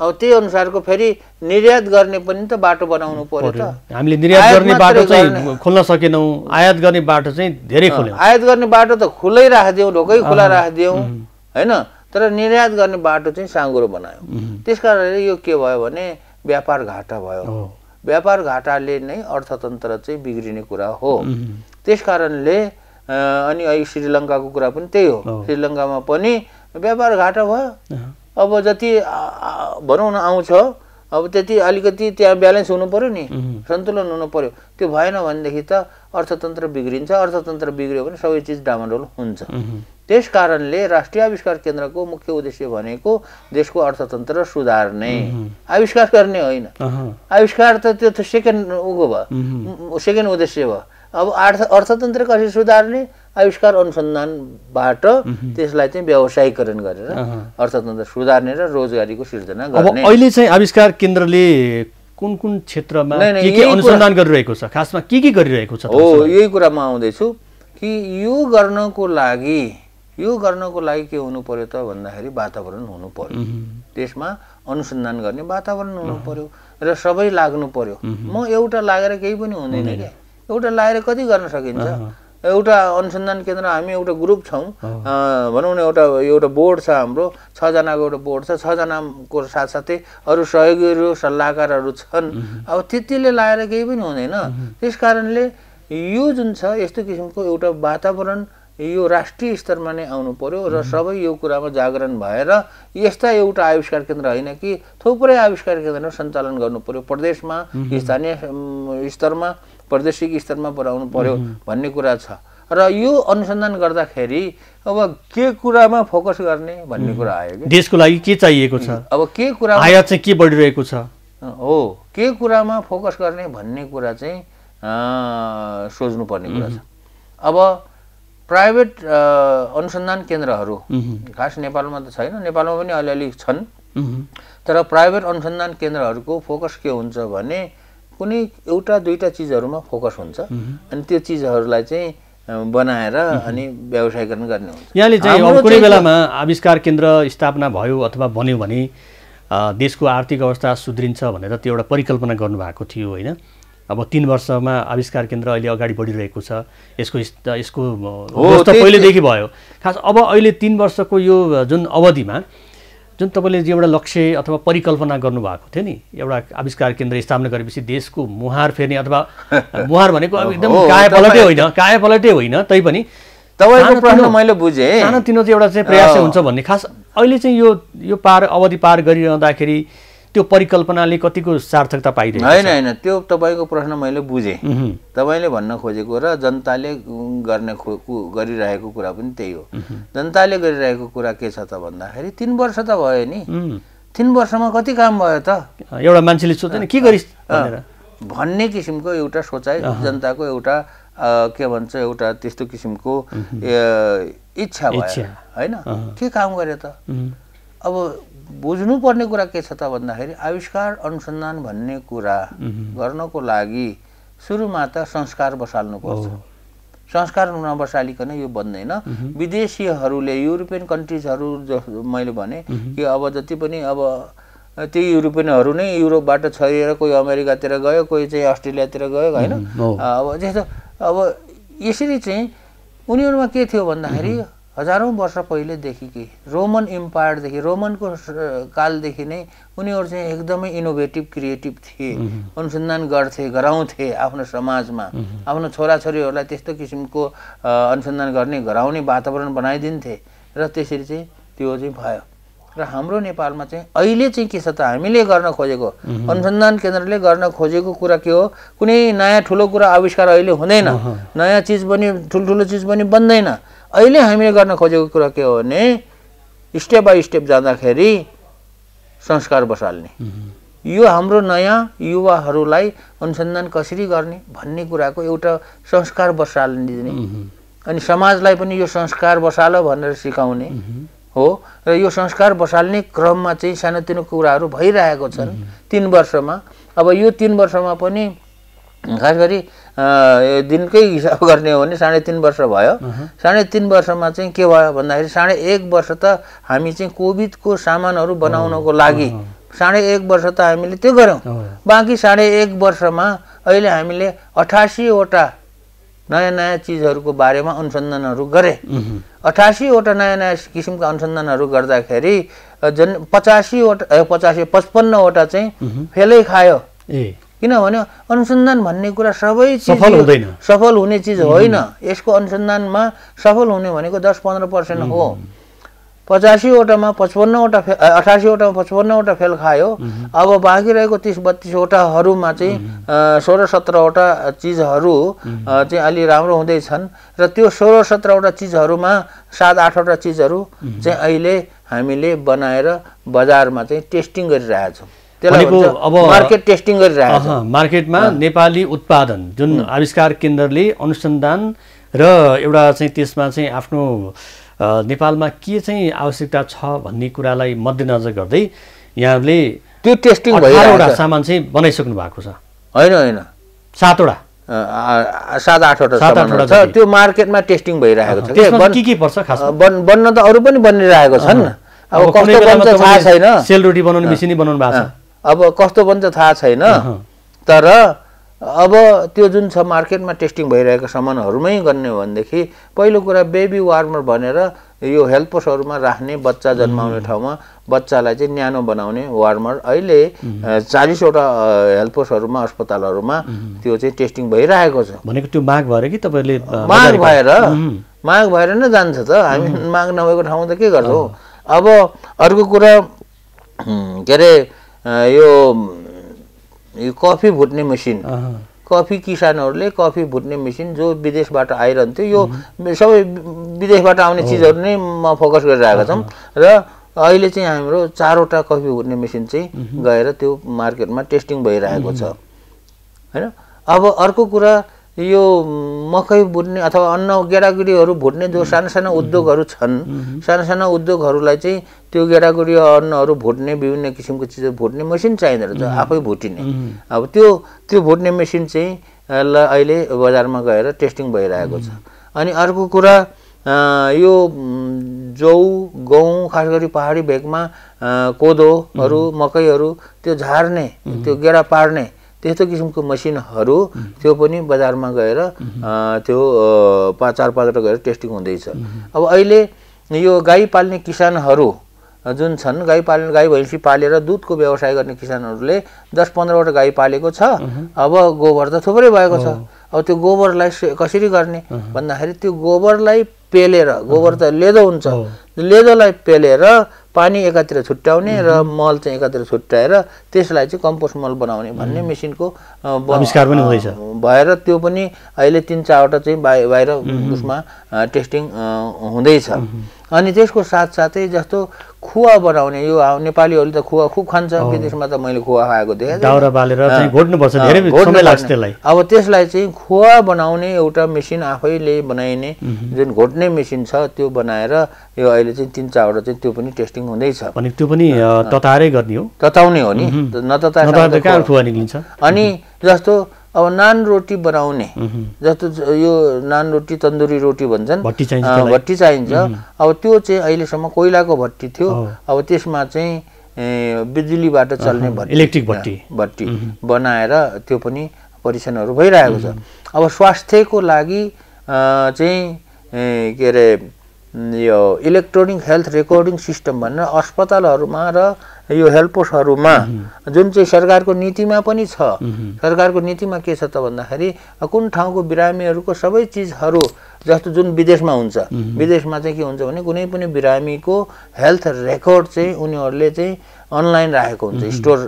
अब त्यही अनुसारको फेरि निर्यात गर्ने पनि त बाटो बनाउनु पर्यो त। हामीले निर्यात गर्ने बाटो चाहिँ खोल्न सकेनौँ, आयात गर्ने बाटो चाहिँ धेरै खोल्यौँ। आयात गर्ने बाटो त खुलै राखिदियौँ, ढोकै खुला राखिदियौँ होइन, तर निर्यात गर्ने बाटो चाहिँ साँगुरो बनायौँ। त्यसकारणले यो के भयो भने व्यापार घाटा भयो। व्यापार घाटाले नै अर्थतन्त्र चाहिँ बिग्रिने कुरा हो। त्यसकारणले अनि अहिले श्रीलङ्काको कुरा पनि त्यही हो। श्रीलङ्कामा पनि व्यापार घाटा भयो। अब जति भनौँ न आउँछ अब त्यति अलिकति त्यहाँ ब्यालेन्स हुनु पर्यो नि, सन्तुलन हुनु पर्यो। त्यो भएन भनेदेखि त अर्थतन्त्र बिग्रिन्छ। अर्थतन्त्र बिग्रियो भने सबै चिज डामाडोल हुन्छ। त्यस कारणले राष्ट्रिय आविष्कार केन्द्रको मुख्य उद्देश्य भनेको देशको अर्थतन्त्र सुधार्ने, आविष्कार गर्ने होइन। आविष्कार त त्यो त सेकेन्ड उगो भयो, सेकेन्ड उद्देश्य भयो। अब अर्थतन्त्र कसरी सुधार्ने, आविष्कार अनुसन्धानबाट त्यसलाई चाहिँ व्यावसायीकरण गरेर अर्थतन्त्र सुधार्ने र रोजगारीको सिर्जना गर्ने। अब अहिले चाहिँ आविष्कार केन्द्रले कुन कुन क्षेत्रमा के अनुसन्धान गरिरहेको छ, खासमा के गरिरहेको छ? हो, यही कुरामा आउँदैछु कि यो गर्नको लागि के हुनु पर्यो त भन्दाखेरि वातावरण हुनु पर्यो। त्यसमा अनुसन्धान गर्ने वातावरण हुनु पर्यो र सबै लाग्नु पर्यो। म एउटा लागेर केही पनि हुँदैन क्या। एउटा लागेर कति गर्न सकिन्छ? एउटा अनुसन्धान केन्द्र हामी एउटा ग्रुप छौँ, भनौँ न एउटा बोर्ड छ हाम्रो, 6 जनाको एउटा बोर्ड छ। 6 जनाको साथसाथै अरू सहयोगीहरू सल्लाहकारहरू छन्। अब त्यतिले लागेर केही पनि हुँदैन। त्यस कारणले यो जुन छ यस्तो किसिमको एउटा वातावरण यो राष्ट्रिय स्तरमा नै आउनु पर्यो र सबै यो कुरामा जागरण भएर यस्ता एउटा आविष्कार केन्द्र होइन कि थुप्रै आविष्कार केन्द्र सञ्चालन गर्नु पर्यो। प्रदेशमा, स्थानीय स्तरमा, प्रादेशिक स्तरमा पुर्याउनु पर्यो भन्ने कुरा छ। र यो अनुसन्धान गर्दाखेरि अब के कुरामा फोकस गर्ने भन्ने कुरा आयो कि देशको लागि के चाहिएको छ, अब के कुरा आयात चाहिँ के बढिरहेको छ, हो के कुरामा फोकस गर्ने भन्ने कुरा चाहिँ सोच्नुपर्ने कुरा छ। अब प्राइभेट अनुसन्धान केन्द्रहरू खास नेपालमा त छैन, नेपालमा पनि अलिअलि छन्, तर प्राइभेट अनुसन्धान केन्द्रहरूको फोकस के हुन्छ भने कुनै एउटा दुईटा चिजहरूमा फोकस हुन्छ अनि त्यो चिजहरूलाई चाहिँ बनाएर अनि व्यावसायीकरण गर्ने हुन्छ। यहाँले चाहिँ अब कुनै बेलामा आविष्कार केन्द्र स्थापना भयो अथवा बन्यो भने देशको आर्थिक अवस्था सुध्रिन्छ भनेर त्यो एउटा परिकल्पना गर्नुभएको थियो होइन? अब 3 वर्षमा आविष्कार केन्द्र अहिले अगाडि बढिरहेको छ। यसको पहिलेदेखि भयो। खास अब अहिले 3 वर्षको यो जुन अवधिमा जुन तपाईँले एउटा लक्ष्य अथवा परिकल्पना गर्नुभएको थियो नि, एउटा आविष्कार केन्द्र स्थापना गरेपछि देशको मुहार फेर्ने, अथवा मुहार भनेको एकदम कायापलटै होइन तैपनि तपाईँको प्रश्न मैले बुझेँ, सानोतिनो चाहिँ एउटा चाहिँ प्रयास हुन्छ भन्ने। खास अहिले चाहिँ यो अवधि पार गरिरहँदाखेरि त्यो परिकल्पनाले कतिको सार्थकता पाइरहेको छ? होइन, त्यो तपाईँको प्रश्न मैले बुझेँ। तपाईँले भन्न खोजेको र जनताले गरिरहेको कुरा पनि त्यही हो। जनताले गरिरहेको कुरा के छ त भन्दाखेरि 3 वर्ष त भयो नि, 3 वर्षमा कति काम भयो त? एउटा मान्छेले सोच्छ नि के गरिस् भन्ने किसिमको एउटा सोचाइ जनताको एउटा के भन्छ एउटा त्यस्तो किसिमको इच्छा भयो होइन? के काम गरे त? अब बुझ्नुपर्ने कुरा के छ त भन्दाखेरि आविष्कार अनुसन्धान भन्ने कुरा गर्नको लागि सुरुमा त संस्कार बसाल्नुपर्छ। संस्कार नबसालिकन यो बन्दैन। विदेशीहरूले युरोपियन कन्ट्रिजहरू मैले भने कि अब जति पनि अब ती युरोपियनहरू नै युरोपबाट छरिएर कोही अमेरिकातिर गयो, कोही चाहिँ अस्ट्रेलियातिर गयो होइन? अब जस्तो अब यसरी चाहिँ उनीहरूमा के थियो भन्दाखेरि हजारौं वर्ष पहिलेदेखि कि रोमन इम्पायरदेखि, रोमनको कालदेखि नै उनीहरू चाहिँ एकदमै इनोभेटिभ क्रिएटिभ थिए, अनुसन्धान गराउँथे आफ्नो समाजमा, आफ्नो छोराछोरीहरूलाई त्यस्तो किसिमको अनुसन्धान गर्ने गराउने वातावरण बनाइदिन्थे र त्यसरी चाहिँ त्यो चाहिँ भयो। र हाम्रो नेपालमा चाहिँ अहिले चाहिँ के छ त, हामीले गर्न खोजेको अनुसन्धान केन्द्रले गर्न खोजेको कुरा के हो? कुनै नयाँ ठुलो कुरा आविष्कार अहिले हुँदैन, नयाँ चिज पनि ठुल्ठुलो चिज पनि बन्दैन। अहिले हामीले गर्न खोजेको कुरा के हो भने स्टेप बाई स्टेप जाँदाखेरि संस्कार बसाल्ने, यो हाम्रो नयाँ युवाहरूलाई अनुसन्धान कसरी गर्ने भन्ने कुराको एउटा संस्कार बसाल्ने दिने अनि समाजलाई पनि यो संस्कार बसाल भनेर सिकाउने हो। र यो संस्कार बसाल्ने क्रममा चाहिँ सानोतिनो कुराहरू भइरहेको छन् 3 वर्षमा। अब यो 3 वर्षमा पनि खास गरी दिनकै हिसाब गर्ने हो भने 3.5 वर्ष भयो। 3.5 वर्षमा चाहिँ के भयो भन्दाखेरि 1.5 वर्ष त हामी चाहिँ कोभिडको सामानहरू बनाउनको लागि 1.5 वर्ष त हामीले त्यो गऱ्यौँ। बाँकी 1.5 वर्षमा अहिले हामीले 88 वटा नयाँ चिजहरूको बारेमा अनुसन्धानहरू गरे। 88 वटा नयाँ किसिमका अनुसन्धानहरू गर्दाखेरि 55 वटा चाहिँ फेलै खायो। किनभने अनुसन्धान भन्ने कुरा सबै चिज सफल हुँदैन, सफल हुने चिज होइन। यसको अनुसन्धानमा सफल हुने भनेको 10-15% हो। 85वटामा 55वटा 88वटामा 55वटा फेल खायो। अब बाँकी रहेको 30-32वटाहरूमा चाहिँ 16-17वटा चिजहरू चाहिँ अलि राम्रो हुँदैछन् र त्यो 16-17वटा चिजहरूमा 7-8वटा चिजहरू चाहिँ अहिले हामीले बनाएर बजारमा चाहिँ टेस्टिङ गरिरहेका छौँ। त्यसलाई अब मार्केट टेस्टिङ गरिरहेको छ। मार्केटमा नेपाली उत्पादन जुन आविष्कार केन्द्रले अनुसन्धान र एउटा चाहिँ त्यसमा चाहिँ आफ्नो नेपालमा के चाहिँ आवश्यकता छ भन्ने कुरालाई मध्यनजर गर्दै यहाँले त्यो टेस्टिङ भइरहेको छ। सामान चाहिँ बनाइसक्नु भएको छ? होइन 7वटा 7-8वटा सामान छ, त्यो मार्केटमा टेस्टिङ भइरहेको छ। के पर्छ खास? बन्न त अरू पनि बनिरहेको छन्। अब कस्तो बन्छ थाहा छैन। सेलरोटी बनाउने मेसिन बनाउनु भएको छ। अब कस्तो बन्छ थाहा छैन, तर अब त्यो जुन छ मार्केटमा टेस्टिङ भइरहेको सामानहरूमै गर्ने हो भनेदेखि पहिलो कुरा बेबी वार्मर भनेर यो हेल्पसहरूमा राख्ने बच्चा जन्माउने ठाउँमा बच्चालाई चाहिँ न्यानो बनाउने वार्मर अहिले 40वटा हेल्पसहरूमा अस्पतालहरूमा त्यो चाहिँ टेस्टिङ भइरहेको छ। भनेको त्यो माग भएर कि तपाईँले? माग भएर नै जान्छ त। हामी माग नभएको ठाउँमा त के गर्छौँ? अब अर्को कुरा के अरे यो कफी भुट्ने मेसिन, कफी किसानहरूले कफी भुट्ने मेसिन जो विदेशबाट आइरहन्थ्यो, यो सबै विदेशबाट आउने चिजहरू नै म फोकस गरिरहेका छौँ र अहिले चाहिँ हाम्रो 4वटा कफी भुट्ने मेसिन चाहिँ गएर त्यो मार्केटमा टेस्टिङ भइरहेको छ हैन। अब अर्को कुरा यो मकै भुट्ने अथवा अन्न गेडागुडीहरू भुट्ने जो साना उद्योगहरू छन्, साना उद्योगहरूलाई चाहिँ त्यो गेडागुडी अन्नहरू भुट्ने विभिन्न किसिमको चिजहरू भुट्ने मेसिन चाहिँदो रहेछ, आफै भुटिने। अब त्यो भुट्ने मेसिन चाहिँ अहिले बजारमा गएर टेस्टिङ भइरहेको छ। अनि अर्को कुरा यो जौ गहुँ खास गरी पहाडी भेगमा कोदोहरू मकैहरू त्यो झार्ने त्यो गेडा पार्ने त्यस्तो किसिमको मसिनहरू त्यो पनि बजारमा गएर त्यो 4-5वटा गएर टेस्टिङ हुँदैछ। अब अहिले यो गाई पाल्ने किसानहरू जुन छन्, गाई भैँसी पालेर दुधको व्यवसाय गर्ने किसानहरूले 10-15वटा गाई पालेको छ। अब गोबर त थुप्रै भएको छ। अब त्यो गोबरलाई कसरी गर्ने भन्दाखेरि त्यो गोबरलाई पेलेर, गोबर त लेदो हुन्छ, लेदोलाई पेलेर पानी एकातिर छुट्याउने र मल चाहिँ एकातिर छुट्याएर त्यसलाई चाहिँ कम्पोस्ट मल बनाउने भन्ने मेसिनको आविष्कार पनि हुँदैछ भएर त्यो पनि अहिले 3-4वटा चाहिँ बाहिर उसमा टेस्टिङ हुँदैछ। अनि त्यसको साथसाथै जस्तो खुवा बनाउने, यो नेपालीहरूले त खुवा खुब खान्छ, विदेशमा त मैले खुवा खाएको देखेँ। दाउरा बालेर चाहिँ घोट्नुपर्छ, धेरै समय लाग्छ त्यसलाई। अब त्यसलाई चाहिँ खुवा बनाउने एउटा मेसिन आफैले बनाइने जुन घोट्ने मेसिन छ त्यो बनाएर यो अहिले चाहिँ 3-4वटा चाहिँ त्यो पनि टेस्टिङ हुँदैछ। अनि त्यो पनि ततारै गर्ने हो? तताउने हो नि, नतताएर कहाँ खुवा निक्लिन्छ? अनि जस्तो अब नान रोटी बनाउने, जस्तो यो नान रोटी तन्दुरी रोटी भन्छन्, भट्टी चाहिन्छ। अब त्यो चाहिँ अहिलेसम्म कोइलाको भट्टी थियो, अब त्यसमा चाहिँ बिजुलीबाट चल्ने इलेक्ट्रिक भट्टी बनाएर त्यो पनि परीक्षणहरू भइरहेको छ। अब स्वास्थ्यको लागि चाहिँ के अरे यो इलेक्ट्रोनिक हेल्थ रेकर्डिङ सिस्टम भनेर अस्पतालहरूमा र यो हेल्पसहरूमा जुन चाहिँ सरकारको नीतिमा पनि छ। सरकारको नीतिमा के छ त भन्दाखेरि कुन ठाउँको बिरामीहरूको सबै चिजहरू जस्तो जुन विदेशमा हुन्छ, विदेशमा चाहिँ के हुन्छ भने कुनै पनि बिरामीको हेल्थ रेकर्ड चाहिँ उनीहरूले चाहिँ अनलाइन राखेको हुन्छ, स्टोर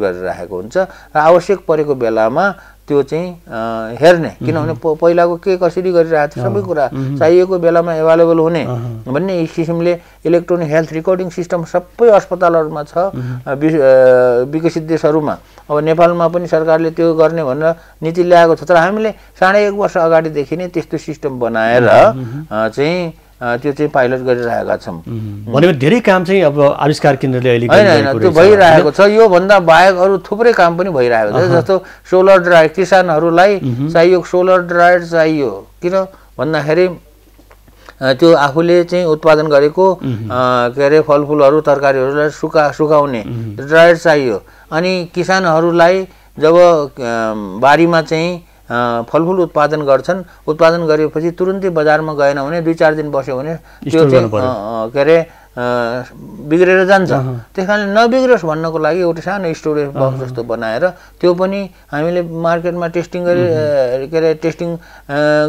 गरेर राखेको हुन्छ र आवश्यक परेको बेलामा त्यो चाहिँ हेर्ने, किनभने पहिलाको के कसरी गरिरहेको थियो सबै कुरा चाहिएको बेलामा एभाइलेबल हुने भन्ने किसिमले इलेक्ट्रोनिक हेल्थ रेकर्डिङ सिस्टम सबै अस्पतालहरूमा छ विकसित देशहरूमा। अब नेपालमा पनि सरकारले त्यो गर्ने भनेर नीति ल्याएको छ, तर हामीले 1.5 वर्ष अगाडिदेखि नै त्यस्तो सिस्टम बनाएर चाहिँ त्यो चाहिँ पाइलट गरिरहेका छौँ। भनेको धेरै काम चाहिँ अब आविष्कार केन्द्रले अहिले होइन त्यो भइरहेको छ। यो भन्दा बाहेक अरू थुप्रै काम पनि भइरहेको छ। जस्तो सोलर ड्रायर, किसानहरूलाई चाहियो सोलर ड्रायर चाहियो, किन भन्दाखेरि त्यो आफूले चाहिँ उत्पादन गरेको के अरे फलफुलहरू तरकारीहरूलाई सुकाउने ड्रायर चाहियो। अनि किसानहरूलाई जब बारीमा चाहिँ फलफुल उत्पादन गर्छन्, उत्पादन गरेपछि तुरुन्तै बजारमा गएन भने 2-4 दिन बस्यो भने त्यो चाहिँ के अरे बिग्रेर जान्छ। त्यस कारणले नबिग्रोस् भन्नको लागि एउटा सानो स्टोरेज बक्स जस्तो बनाएर त्यो पनि हामीले मार्केटमा टेस्टिङ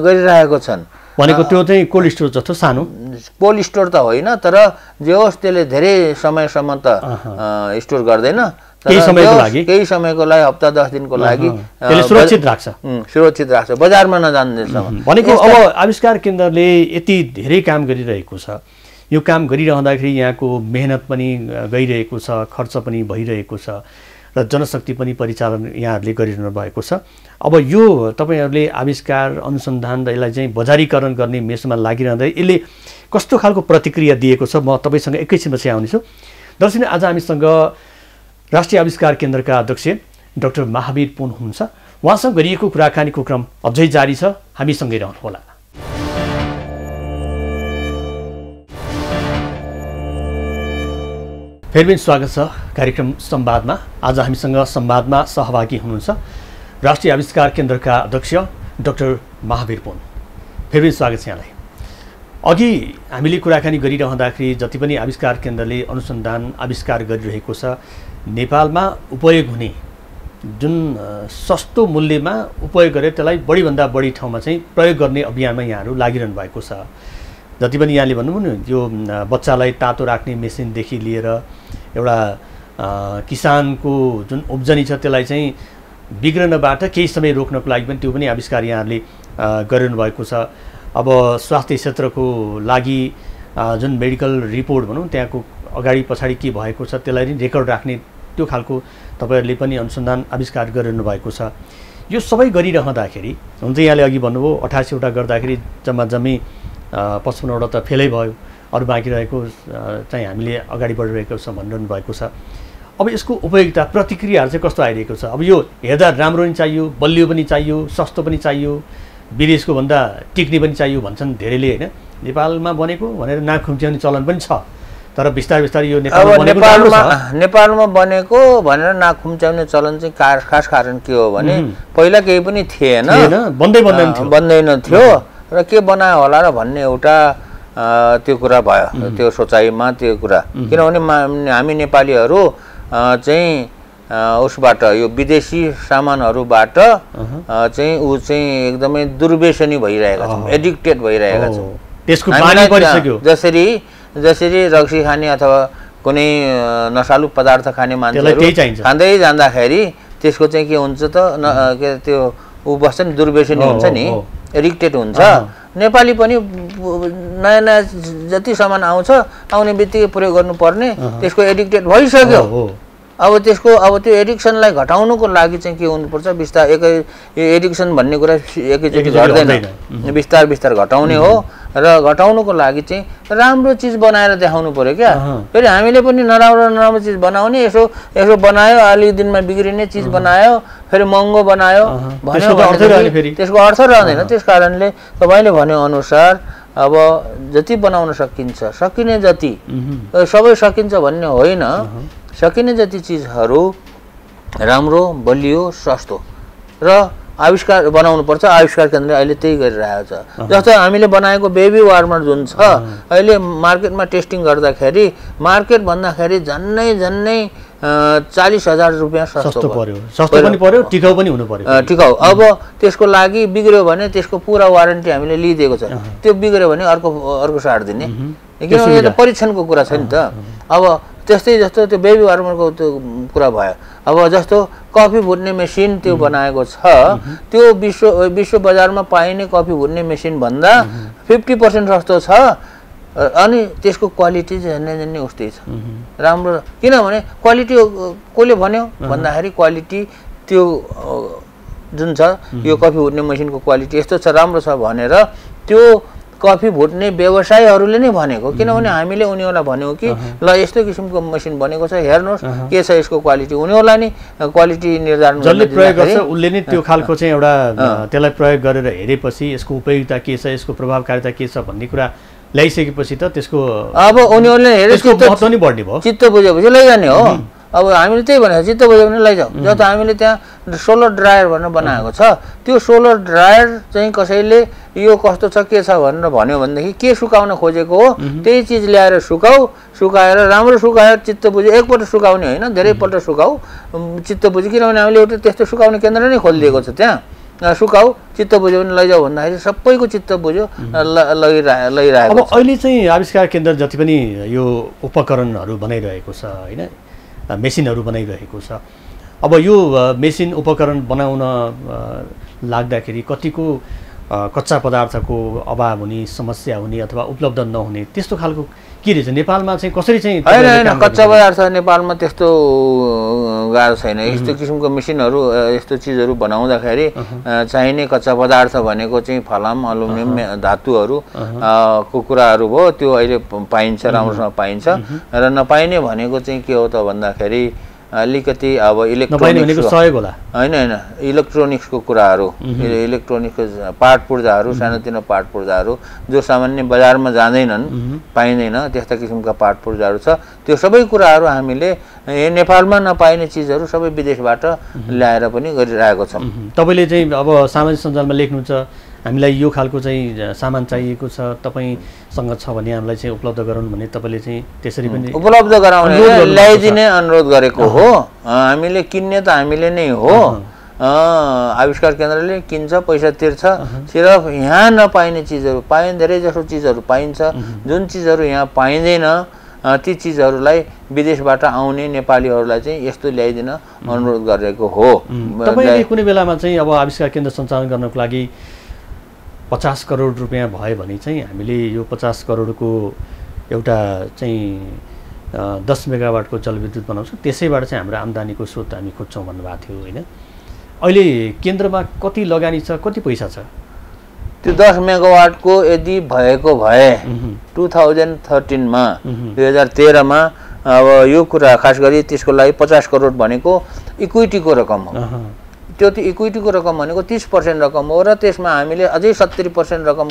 गरिरहेको छन्। भनेको त्यो चाहिँ कोल्ड स्टोर जस्तो सानो कोल्ड स्टोर त होइन, तर जे होस् त्यसले धेरै समयसम्म त स्टोर गर्दैन, केही समयको लागि हप्ता 10 दिनको लागि सुरक्षित राख्छ बजारमा नजान्दैसम्म। भनेको अब आविष्कार केन्द्रले यति धेरै काम गरिरहेको छ, यो काम गरिरहँदाखेरि यहाँको मेहनत पनि गइरहेको छ, खर्च पनि भइरहेको छ र जनशक्ति पनि परिचालन यहाँहरूले गरिरहनु भएको छ। अब यो तपाईँहरूले आविष्कार अनुसन्धान र यसलाई चाहिँ बजारीकरण गर्ने मेसमा लागिरहँदा यसले कस्तो खालको प्रतिक्रिया दिएको छ, म तपाईँसँग एकैछिनपछि आउनेछु। दर्शक आज हामीसँग राष्ट्रिय आविष्कार केन्द्रका अध्यक्ष डाक्टर महावीर पुन हुनुहुन्छ। उहाँसँग गरिएको कुराकानीको क्रम अझै जारी छ, हामीसँगै रहनुहोला। फेरि पनि स्वागत छ कार्यक्रम संवादमा। आज हामीसँग संवादमा सहभागी हुनुहुन्छ राष्ट्रिय आविष्कार केन्द्रका अध्यक्ष डाक्टर महावीर पुन। फेरि पनि स्वागत छ यहाँलाई। अघि हामीले कुराकानी गरिरहँदाखेरि जति पनि आविष्कार केन्द्रले अनुसन्धान आविष्कार गरिरहेको छ, नेपालमा उपयोग हुने जुन सस्तो मूल्यमा उपयोग गरे त्यसलाई बढीभन्दा बढी ठाउँमा चाहिँ प्रयोग गर्ने अभियानमा यहाँहरू लागिरहनु भएको छ। जति पनि यहाँले भन्नुभयो नि यो बच्चालाई तातो राख्ने मेसिनदेखि लिएर एउटा किसानको जुन उब्जनी छ त्यसलाई चाहिँ बिग्रनबाट केही समय रोक्नको लागि पनि त्यो पनि आविष्कार यहाँहरूले गरिरहनु भएको छ। अब स्वास्थ्य क्षेत्रको लागि जुन मेडिकल रिपोर्ट भनौँ त्यहाँको अगाडि पछाडि के भएको छ त्यसलाई पनि रेकर्ड राख्ने त्यो खालको तपाईँहरूले पनि अनुसन्धान आविष्कार गरिरहनु भएको छ। यो सबै गरिरहँदाखेरि हुन्छ यहाँले अघि भन्नुभयो 88 वटा गर्दाखेरि जम्मा जम्मी 55 वटा त फेलै भयो, अरू बाँकी रहेको चाहिँ हामीले अगाडि बढिरहेको छ भनिरहनु भएको छ। अब यसको उपयोगिता प्रतिक्रियाहरू चाहिँ कस्तो आइरहेको छ? अब यो हेर्दा राम्रो पनि चाहियो, बलियो पनि चाहियो, सस्तो पनि चाहियो, विदेशको भन्दा टिक्ने पनि चाहियो भन्छन् धेरैले होइन। नेपालमा बनेको भनेर नाक खुम्च्याउने चलन पनि छ, तर बिस्तारै बिस्तारै यो नेपालमा बनेको भनेर नाक खुम्च्याउने चलन चाहिँ खास कारण के हो भने पहिला केही पनि थिएन, बन्दैन थियो र के बनायो होला र भन्ने एउटा त्यो कुरा भयो, त्यो सोचाइमा त्यो कुरा। किनभने हामी नेपालीहरू चाहिँ उसबाट यो विदेशी सामानहरूबाट चाहिँ ऊ चाहिँ एकदमै दुर्व्यसनी भइरहेका छौँ, एडिक्टेड भइरहेका छौँ। जसरी रक्सी खाने अथवा कुनै नशालु पदार्थ खाने मान्छेहरू खाँदै जाँदाखेरि त्यसको चाहिँ के हुन्छ त त्यो ऊ बस्छ नि, दुर्व्यसनी हुन्छ नि, एडिक्टेड हुन्छ। नेपाली पनि नयाँ नयाँ जति सामान आउने बित्तिकै प्रयोग गर्नुपर्ने, त्यसको एडिक्टेड भइसक्यो। अब त्यो एडिक्सनलाई घटाउनुको लागि चाहिँ के हुनुपर्छ, एडिक्सन भन्ने कुरा एकैचोटि घट्दैन, बिस्तार घटाउने हो। र घटाउनुको लागि चाहिँ राम्रो चिज बनाएर देखाउनु पर्यो क्या। फेरि हामीले पनि नराम्रो चिज बनाउने, यसो बनायो अलि दिनमा बिग्रिने चिज बनायो, फेरि महँगो बनायो भन्यो भने त्यसको अर्थ रहँदैन। त्यस कारणले तपाईँले भने अनुसार अब जति बनाउन सकिन्छ, सकिने जति, सबै सकिन्छ भन्ने होइन, सकिने जति चिजहरू राम्रो, बलियो, सस्तो र आविष्कार बनाउनु पर्छ। आविष्कार केन्द्रले अहिले त्यही गरिरहेको छ। जस्तो हामीले बनाएको बेबी वार्मर जुन छ अहिले मार्केटमा टेस्टिङ गर्दाखेरि मार्केट भन्दाखेरि झन्नै 40,000 रुपियाँ सस्तो पर्यो, सस्तो पनि पर्यो, टिकाउ पनि हुनु पर्यो। टिकाउ अब त्यसको लागि बिग्रियो भने त्यसको पुरा वारेन्टी हामीले लिइदिएको छ। त्यो बिग्रियो भने अर्को साट दिने, किनभने यो त परीक्षणको कुरा छ नि त। अब त्यस्तै जस्तो त्यो बेबी वार्मरको त्यो कुरा भयो। अब जस्तो कफी भुट्ने मेसिन त्यो बनाएको छ, त्यो विश्व बजारमा पाइने कफी भुट्ने मेसिन भन्दा 50% सस्तो छ। अनि त्यसको क्वालिटी चाहिँ झन्नै उस्तै छ, राम्रो। किनभने क्वालिटी कसले भन्यो भन्दाखेरि क्वालिटी त्यो जुन छ यो कफी भुट्ने मेसिनको क्वालिटी यस्तो छ, राम्रो छ भनेर त्यो कफी भुट्ने व्यवसायीहरूले नै भनेको। किनभने हामीले उनीहरूलाई भन्यौँ कि ल यस्तो किसिमको मेसिन बनेको छ, हेर्नुहोस् के छ यसको क्वालिटी। उनीहरूलाई नै क्वालिटी निर्धारण जसले प्रयोग गर्छ उसले नै त्यो खालको चाहिँ एउटा त्यसलाई प्रयोग गरेर हेरेपछि यसको उपयोगिता के छ, यसको प्रभावकारिता के छ भन्ने कुरा ल्याइसकेपछि त त्यसको अब उनीहरूले हेरे चित्त बुझेपछि लैजाने हो। अब हामीले त्यही भनेको चित्त बुझ्यो भने लैजाऊ। जस्तो हामीले त्यहाँ सोलर ड्रायर भनेर बनाएको छ, त्यो सोलर ड्रायर चाहिँ कसैले यो कस्तो छ के छ भनेर भन्यो भनेदेखि के सुकाउन खोजेको हो त्यही चिज ल्याएर सुकाएर राम्रो सुकाएर चित्त बुझ्यो। एकपल्ट सुकाउने होइन, धेरैपल्ट सुकाऊ चित्त बुझ्यो। किनभने हामीले एउटा त्यस्तो सुकाउने केन्द्र नै खोलिदिएको छ त्यहाँ। सुकाऊ चित्त बुझ्यो भने लैजाऊ भन्दाखेरि सबैको चित्त बुझ्यो, लैरहेको। अब अहिले चाहिँ आविष्कार केन्द्र जति पनि यो उपकरणहरू बनाइरहेको छ होइन, मेसिनहरू बनाइरहेको छ, अब यो मेसिन उपकरण बनाउन लाग्दाखेरि कतिको कच्चा पदार्थको अभाव हुने, समस्या हुने अथवा उपलब्ध नहुने त्यस्तो खालको के रहेछ नेपालमा चाहिँ? कसरी चाहिँ होइन कच्चा पदार्थ नेपालमा त्यस्तो गाह्रो छैन। यस्तो किसिमको मेसिनहरू यस्तो चिजहरू बनाउँदाखेरि चाहिने कच्चा पदार्थ भनेको चाहिँ फलाम, एल्युमिनियम, धातुहरू को कुराहरू भयो, त्यो अहिले पाइन्छ, राम्रोसँग पाइन्छ। र नपाइने भनेको चाहिँ के हो त भन्दाखेरि अलिकति अब इलेक्ट्रोनिक्स सहयोग होला होइन, इलेक्ट्रोनिक्सको कुराहरू, इलेक्ट्रोनिक्सको पार्ट पुर्जाहरू, सानोतिनो पार्ट पुर्जाहरू जो सामान्य बजारमा जाँदैनन्, पाइँदैन, त्यस्ता किसिमका पार्ट पुर्जाहरू छ। त्यो सबै कुराहरू हामीले नेपालमा नपाइने चिजहरू सबै विदेशबाट ल्याएर पनि गरिरहेको छौँ। तपाईँले चाहिँ अब सामाजिक सञ्जालमा लेख्नुहुन्छ हामीलाई यो खालको चाहिँ सामान चाहिएको छ, तपाईँसँग छ भने हामीलाई चाहिँ उपलब्ध गराउनु भने तपाईँले चाहिँ त्यसरी पनि उपलब्ध गराउने ल्याइदिने अनुरोध गरेको हो। हामीले किन्ने त हामीले नै हो, आविष्कार केन्द्रले किन्छ, पैसा तिर्छ। सिर्फ यहाँ नपाइने चिजहरू धेरै जसो चिजहरू पाइन्छ, जुन चिजहरू यहाँ पाइँदैन ती चिजहरूलाई विदेशबाट आउने नेपालीहरूलाई चाहिँ यस्तो ल्याइदिन अनुरोध गरेको हो। तपाईँले कुनै बेलामा चाहिँ अब आविष्कार केन्द्र सञ्चालन गर्नको लागि 50 करोड रुपियाँ भयो भने चाहिँ हामीले यो 50 करोडको एउटा चाहिँ 10 मेगावाटको जलविद्युत बनाउँछौँ, त्यसैबाट चाहिँ हाम्रो आम्दानीको स्रोत हामी खोज्छौँ भन्नुभएको थियो होइन। अहिले केन्द्रमा कति लगानी छ, कति पैसा छ? त्यो 10 मेगावाटको यदि भएको भए 2013मा 2013मा अब यो कुरा खास गरी त्यसको लागि 50 करोड भनेको इक्विटीको रकम हो। त्यो इक्विटीको रकम भनेको 30% रकम हो र त्यसमा हामीले अझै 70% रकम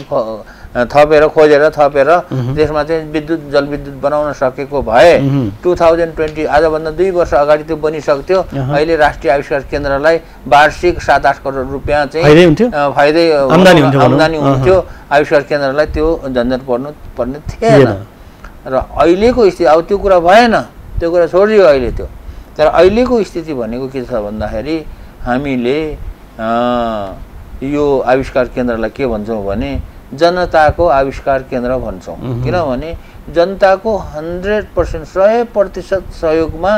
खोजेर थपेर त्यसमा चाहिँ जलविद्युत बनाउन सकेको भए 2020 आजभन्दा 2 वर्ष अगाडि त्यो बनिसक्थ्यो। अहिले राष्ट्रिय आविष्कार केन्द्रलाई वार्षिक 7-8 करोड रुपियाँ चाहिँ आम्दानी हुन्थ्यो। आविष्कार केन्द्रलाई त्यो झन्झट पर्ने थिएन। र अहिलेको स्थिति अब त्यो कुरा भएन, त्यो कुरा छोडियो अहिले त्यो। तर अहिलेको स्थिति भनेको के छ भन्दाखेरि हामीले यो आविष्कार केन्द्रलाई के भन्छौँ भने जनताको आविष्कार केन्द्र भन्छौँ। किनभने जनताको 100% 100% सहयोगमा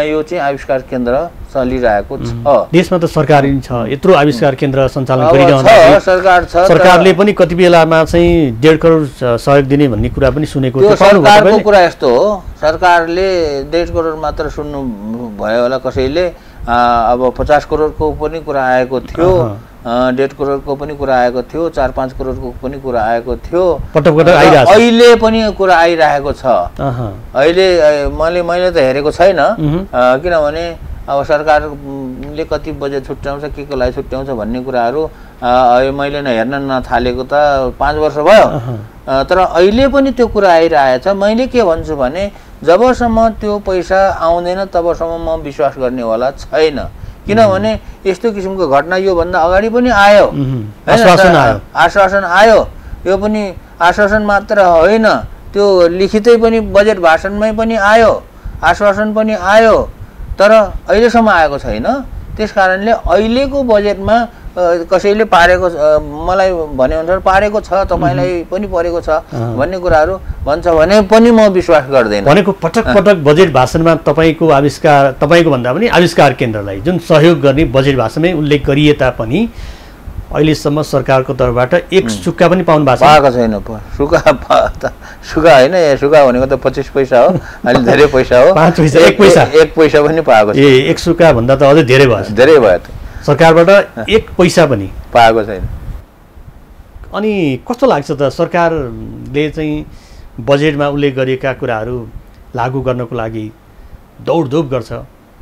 यो चाहिँ आविष्कार केन्द्र चलिरहेको छ। देशमा त सरकार छ, यत्रो आविष्कार केन्द्र सञ्चालन गरिरहन्छ, सरकार छ, सरकारले पनि कति बेलामा चाहिँ 1.5 करोड सहयोग दिने भन्ने कुरा पनि सुनेको थियो। सरकारको कुरा यस्तो हो, सरकारले 1.5 करोड मात्र सुन्नु भयो होला कसैले। अब 50 करोडको पनि कुरा आएको थियो, 1.5 करोडको पनि कुरा आएको थियो, 4-5 करोडको पनि कुरा आएको थियो, अहिले पनि कुरा आइरहेको छ। अहिले मैले त हेरेको छैन, किनभने अब सरकारले कति बजेट छुट्याउँछ, के को लागि छुट्याउँछ भन्ने कुराहरू मैले हेर्न नथालेको त 5 वर्ष भयो। तर अहिले पनि त्यो कुरा आइरहेछ। मैले के भन्छु भने जबसम्म त्यो पैसा आउँदैन तबसम्म म विश्वास गर्नेवाला छैन। किनभने यस्तो किसिमको घटना योभन्दा अगाडि पनि आयो, आश्वासन आयो। यो पनि आश्वासन मात्र होइन, त्यो लिखितै पनि बजेट भाषणमै पनि आयो, आश्वासन पनि आयो, तर अहिलेसम्म आएको छैन। त्यस कारणले अहिलेको बजेटमा कसैले पारेको मलाई भनेअनुसार पारेको छ, तपाईँलाई पनि परेको छ भन्ने कुराहरू भन्छ भने पनि म विश्वास गर्दैन। भनेको पटक पटक बजेट भाषणमा तपाईँको भन्दा पनि आविष्कार केन्द्रलाई जुन सहयोग गर्ने बजेट भाषणमै उल्लेख गरिए तापनि अहिलेसम्म सरकारको तर्फबाट एक सुक्का पनि पाएको छैन। सुक्का होइन, सुक्का भनेको त 25 पैसा हो, अलि धेरै पैसा हो। 5 पैसा, 1 पैसा, 1 पैसा पनि पाएको छैन। एक सुक्का भन्दा त अझै धेरै भयो, धेरै भयो। सरकारबाट 1 पैसा पनि पाएको छैन। अनि कस्तो लाग्छ त सरकारले चाहिँ बजेटमा उल्लेख गरिएका कुराहरू लागू गर्नको लागि दौडधुप गर्छ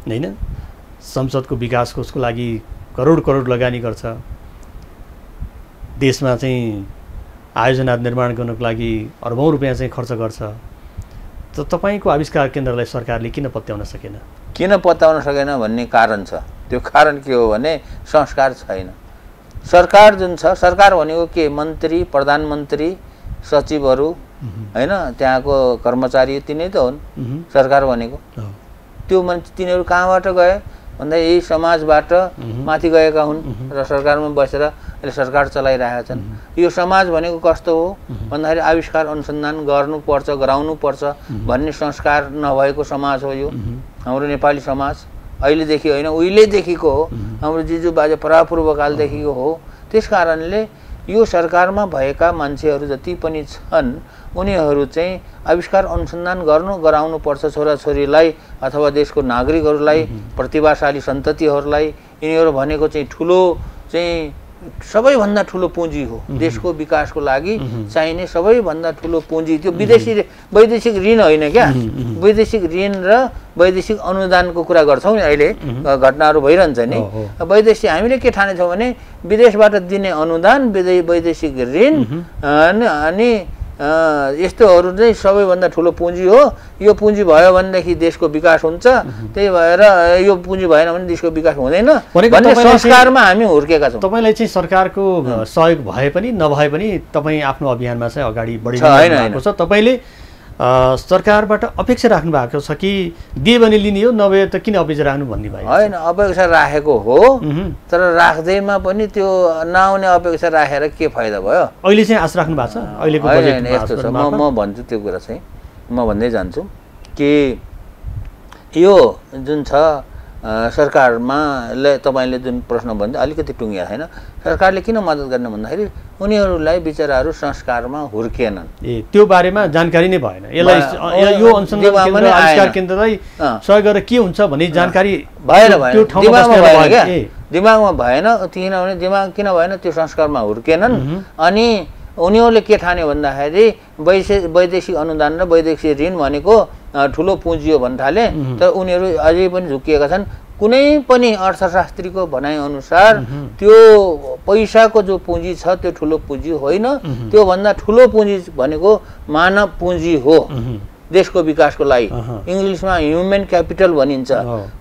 हैन? संसदको विकास कोषको लागि करोड करोड लगानी गर्छ, देशमा चाहिँ आयोजना निर्माण गर्नको लागि अरबौं रुपियाँ चाहिँ खर्च गर्छ। त तपाईँको आविष्कार केन्द्रलाई सरकारले किन पत्याउन सकेन? किन पत्याउन सकेन भन्ने कारण छ। त्यो कारण के हो भने संस्कार छैन। सरकार जुन छ, सरकार भनेको के, मन्त्री, प्रधानमन्त्री, सचिवहरू हैन, त्यहाँको कर्मचारी तिनै त हुन् सरकार भनेको। त्यो मान्छे तिनीहरू कहाँबाट गए भन्दा यही समाजबाट माथि गएका हुन् र सरकारमा बसेर अहिले सरकार चलाइरहेका छन्। यो समाज भनेको कस्तो हो भन्दाखेरि आविष्कार अनुसन्धान गर्नुपर्छ, गराउनुपर्छ भन्ने संस्कार नभएको समाज हो यो हाम्रो नेपाली समाज। अहिलेदेखि होइन, उहिलेदेखिको हो, हाम्रो जिजु बाजे परापूर्वकालदेखिको हो। त्यस कारणले यो सरकारमा भएका मान्छेहरू जति पनि छन् उनीहरू चाहिँ आविष्कार अनुसन्धान गराउनुपर्छ छोराछोरीलाई अथवा देशको नागरिकहरूलाई, प्रतिभाशाली सन्ततिहरूलाई। यिनीहरू भनेको चाहिँ ठुलो चाहिँ सबैभन्दा ठुलो पुँजी हो देशको विकासको लागि चाहिने सबैभन्दा ठुलो पुँजी। त्यो वैदेशिक ऋण होइन क्या, वैदेशिक ऋण र वैदेशिक अनुदानको कुरा गर्छौँ नि, अहिले घटनाहरू भइरहन्छ नि। वैदेशिक हामीले के ठानेछौँ भने विदेशबाट दिने अनुदान, वैदेशिक ऋण अनि यस्तोहरू चाहिँ सबैभन्दा ठुलो पुँजी हो। यो पुँजी भयो भनेदेखि देशको विकास हुन्छ, त्यही भएर यो पुँजी भएन भने देशको विकास हुँदैन भन्ने संस्कारमा हामी हुर्केका छौँ। तपाईँलाई चाहिँ सरकारको सहयोग भए पनि नभए पनि तपाईँ आफ्नो अभियानमा चाहिँ अगाडि बढिरहेको छ। तपाईँले सरकारबाट अपेक्षा राख्नु भएको छ कि दिए भने लिने हो, नभए त किन अपेक्षा राख्नु भन्ने भयो? होइन, अपेक्षा राखेको हो, तर राख्दैमा पनि त्यो नआउने अपेक्षा राखेर के फाइदा भयो? अहिले चाहिँ आश राख्नु भएको छ? अहिलेको बजेट यस्तो छ। म भन्छु त्यो कुरा चाहिँ, म भन्दै जान्छु कि यो जुन छ सरकारमा तपाईँले जुन प्रश्न भन्दै अलिकति टुङ्गिया छैन। सरकारले किन मद्दत गर्ने भन्दाखेरि उनीहरूलाई बिचराहरू संस्कारमा हुर्केनन्। त्यो बारेमा जानकारी नै भएन। यसलाई यो अनुसन्धान केन्द्र, आविष्कार केन्द्रलाई सहयोग गरेर के हुन्छ भन्ने जानकारी भएन। दिमागमा भएन, किनभने दिमाग किन भएन, त्यो संस्कारमा हुर्केनन्। अनि उनीहरूले के ठान्यो भन्दाखेरि वैदेशिक अनुदान र वैदेशिक ऋण भनेको ठुलो पुँजी हो भन्न थाले। तर उनीहरू अझै पनि झुकिएका छन्। कुनै पनि अर्थशास्त्रीको भनाइअनुसार त्यो पैसाको जो पुँजी छ त्यो ठुलो पुँजी होइन। त्योभन्दा ठुलो पुँजी भनेको मानव पुँजी हो देशको विकासको लागि। इङ्ग्लिसमा ह्युमन क्यापिटल भनिन्छ।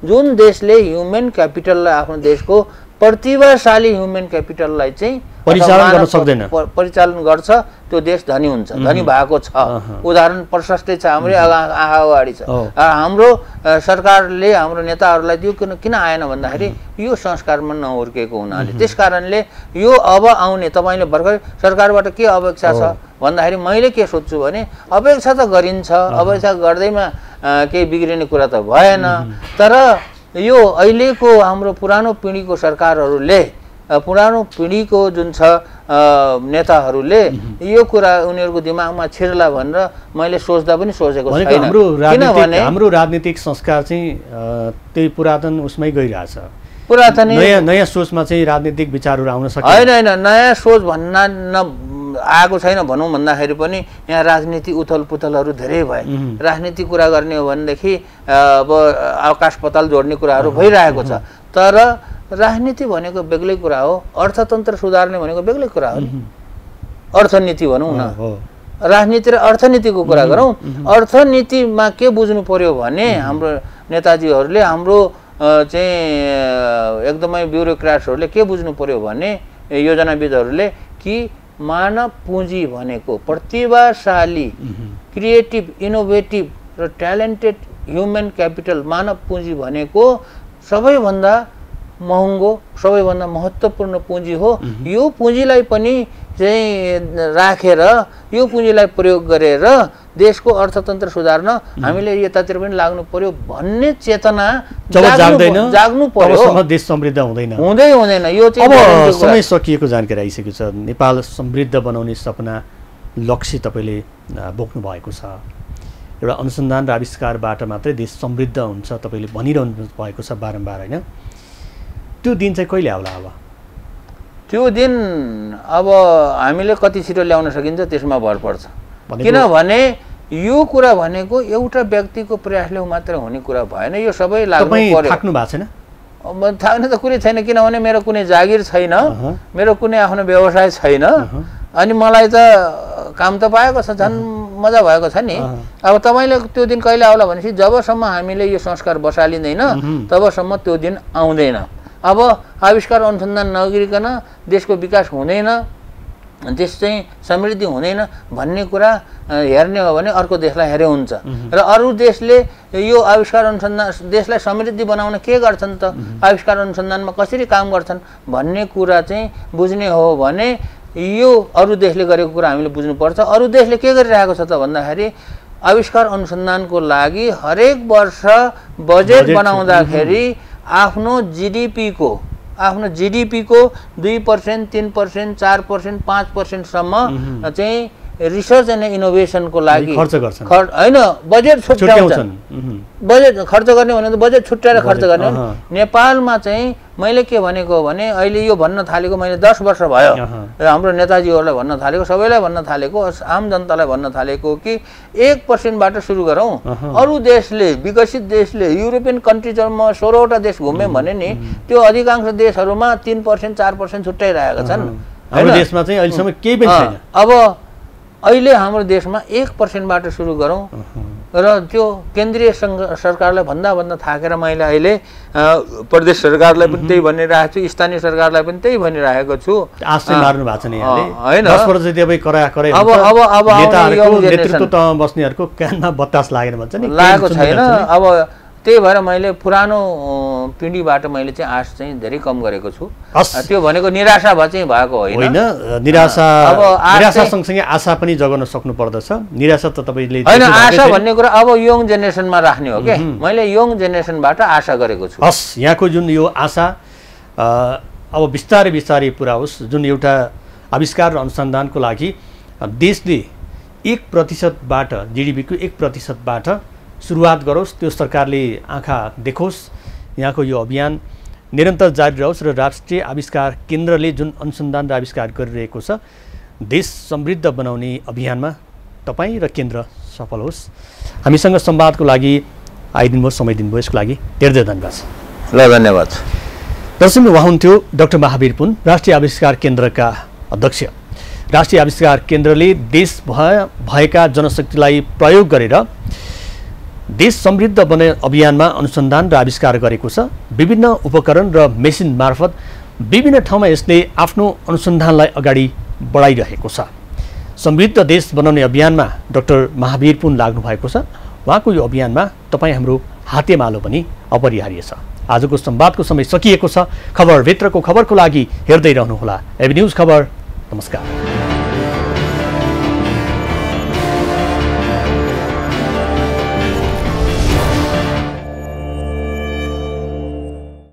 जुन देशले ह्युमन क्यापिटललाई, आफ्नो देशको प्रतिभाशाली ह्युमन क्यापिटललाई चाहिँ परिचालन गर्छ, त्यो देश धनी हुन्छ, धनी भएको छ। उदाहरण प्रशस्तै छ, हाम्रै आँखा अगाडि छ। हाम्रो सरकारले, हाम्रो नेताहरूलाई त्यो किन आएन भन्दाखेरि यो संस्कारमा नहुर्केको हुनाले। त्यस कारणले यो अब आउने, तपाईँले भर्खर सरकारबाट के अपेक्षा छ भन्दाखेरि मैले के सोध्छु भने अपेक्षा त गरिन्छ, अपेक्षा गर्दैमा केही बिग्रिने कुरा त भएन। तर यो अहिलेको हाम्रो पुरानो पिँढीको सरकारहरूले, पुरानो पिँढीको जुन छ नेताहरूले यो कुरा उनीहरूको दिमागमा छिर्ला भनेर मैले सोच्दा पनि सोचेको छैन। किनभने हाम्रो राजनीतिक संस्कार चाहिँ त्यही पुरातन उसमै गइरहेछ। पुरातन नयाँ सोचमा चाहिँ राजनीतिक विचारहरू आउन सक्छ। होइन, नयाँ सोच भन्न आएको छैन भनौँ भन्दाखेरि पनि यहाँ राजनीति उथल पुथलहरू धेरै भए। राजनीति कुरा गर्ने हो भनेदेखि अब आकाश पाताल जोड्ने कुराहरू भइरहेको छ। तर राजनीति भनेको बेग्लै कुरा हो, अर्थतन्त्र सुधार्ने भनेको बेग्लै कुरा हो। अर्थनीति भनौँ न, राजनीति र अर्थनीतिको कुरा गरौँ। अर्थनीतिमा के बुझ्नु पर्यो भने हाम्रो नेताजीहरूले, हाम्रो चाहिँ एकदमै ब्युरोक्राट्सहरूले के बुझ्नु पर्यो भने, योजनाविदहरूले, कि मानव पुँजी भनेको प्रतिभाशाली, क्रिएटिभ, इनोभेटिभ र ट्यालेन्टेड ह्युमन क्यापिटल, मानव पुँजी भनेको सबैभन्दा महँगो, सबैभन्दा महत्त्वपूर्ण पुँजी हो। यो पुँजीलाई पनि चाहिँ राखेर, यो पुँजीलाई प्रयोग गरेर देशको अर्थतन्त्र सुधार्न हामीले यतातिर पनि लाग्नु पर्यो भन्ने चेतना जाग्नु पर्यो। देश समृद्ध हुँदैन। यो चाहिँ अब समय सकिएको जानकारी आइसकेको छ। नेपाल समृद्ध बनाउने सपना, लक्ष्य तपाईँले बोक्नु भएको छ। एउटा अनुसन्धान र आविष्कारबाट मात्रै देश समृद्ध हुन्छ तपाईँले भनिरहनु भएको छ बारम्बार, होइन? त्यो दिन चाहिँ कहिले आउला? अब त्यो दिन अब हामीले कति छिटो ल्याउन सकिन्छ त्यसमा भर पर्छ। किनभने यो कुरा भनेको एउटा व्यक्तिको प्रयासले मात्र हुने कुरा भएन। यो सबै लाग्नु पर्यो। थाक्नु भएको छैन? थाक्ने त कुरै छैन, किनभने मेरो कुनै जागिर छैन, मेरो कुनै आफ्नो व्यवसाय छैन। अनि मलाई त काम त पाएको छ, झन् मजा भएको छ नि। अब तपाईँले त्यो दिन कहिले आउला भनेपछि जबसम्म हामीले यो संस्कार बसालिँदैन तबसम्म त्यो दिन आउँदैन। अब आविष्कार अनुसन्धान नगरिकन देशको विकास हुँदैन, देश चाहिँ समृद्धि हुँदैन भन्ने कुरा हेर्ने हो भने अर्को देशलाई हेरे हुन्छ। र अरू देशले यो आविष्कार अनुसन्धान देशलाई समृद्धि बनाउन के गर्छन् त, आविष्कार अनुसन्धानमा कसरी काम गर्छन् भन्ने कुरा चाहिँ बुझ्ने हो भने यो अरू देशले गरेको कुरा हामीले बुझ्नुपर्छ। अरू देशले के गरिरहेको छ त भन्दाखेरि आविष्कार अनुसन्धानको लागि हरेक वर्ष बजेट बनाउँदाखेरि आफ्नो जिडिपीको 2%, 3%, 4%, 5%सम्म चाहिँ रिसर्च एन्ड इनोभेसनको लागि खर्च गर्छन्। होइन, बजेट छुट्याउँछन्। बजेट खर्च गर्ने भने त बजेट छुट्याएर खर्च गर्ने। नेपालमा चाहिँ मैले के भनेको भने अहिले यो भन्न थालेको मैले 10 वर्ष भयो हाम्रो नेताजीहरूलाई भन्न थालेको, सबैलाई भन्न थालेको, आम जनतालाई भन्न थालेको कि 1%बाट सुरु गरौँ। अरू देशले, विकसित देशले, युरोपियन कन्ट्रिजहरूमा 16वटा देश घुम्यौँ भने नि त्यो अधिकांश देशहरूमा 3%, 4% छुट्याइरहेका छन्। हाम्रो देशमा चाहिँ अहिलेसम्म केही पनि छैन। अब अहिले हाम्रो देशमा 1%बाट सुरु गरौँ र त्यो केन्द्रीय सरकारलाई भन्दा थाकेर मैले अहिले प्रदेश सरकारलाई पनि त्यही भनिरहेको छु, स्थानीय सरकारलाई पनि त्यही भनिरहेको छु। आश मार्नु भएको छ नि हैन, 10 वर्ष चाहिँ अब कराए अब नेताहरूको नेतृत्व तहमा बस्नेहरूको कानमा बत्तास लागेर भन्छ नि, लागेको छैन। अब त्यही भएर मैले पुरानो पिँढीबाट मैले चाहिँ आश चाहिँ धेरै कम गरेको छु। त्यो भनेको निराशा चाहिँ भएको होइन। निराशा सँगसँगै आशा पनि जगाउन सक्नु पर्दछ। निराशा त तपाईँले होइन, आशा भन्ने कुरा अब यङ जेनेरेसनमा राख्ने हो के, मैले यङ जेनेरेसनबाट आशा गरेको छु। हस्, यहाँको जुन यो आशा अब बिस्तारै बिस्तारै पुरा होस्। जुन एउटा आविष्कार र अनुसन्धानको लागि देशले 1%बाट जिडिपीको 1%बाट सुरुवात गरोस्, त्यो सरकारले आँखा देखोस्। यहाँको यो अभियान निरन्तर जारी रहोस् र राष्ट्रिय आविष्कार केन्द्रले जुन अनुसन्धान र आविष्कार गरिरहेको छ देश समृद्ध बनाउने अभियानमा तपाईँ र केन्द्र सफल होस्। हामीसँग संवादको लागि आइदिनुभयो, समय दिनुभयो, यसको लागि धेरै धन्यवाद। ल, धन्यवाद। दर्शक, उहाँ हुन्थ्यो डाक्टर महावीर पुन, राष्ट्रिय आविष्कार केन्द्रका अध्यक्ष। राष्ट्रिय आविष्कार केन्द्रले देश भएका जनशक्तिलाई प्रयोग गरेर देश समृद्ध बने अभियानमा अनुसन्धान र आविष्कार गरेको छ। विभिन्न उपकरण र मेसिन मार्फत विभिन्न ठाउँमा यसले आफ्नो अनुसन्धानलाई अगाडि बढाइरहेको छ। समृद्ध देश बनाउने अभियानमा डाक्टर महावीर पुन लाग्नु भएको छ। उहाँको यो अभियानमा तपाईँ हाम्रो हातेमालो पनि अपरिहार्य छ। आजको संवादको समय सकिएको छ। खबरभित्रको खबरको लागि हेर्दै रहनुहोला एबी न्यूज खबर। नमस्कार।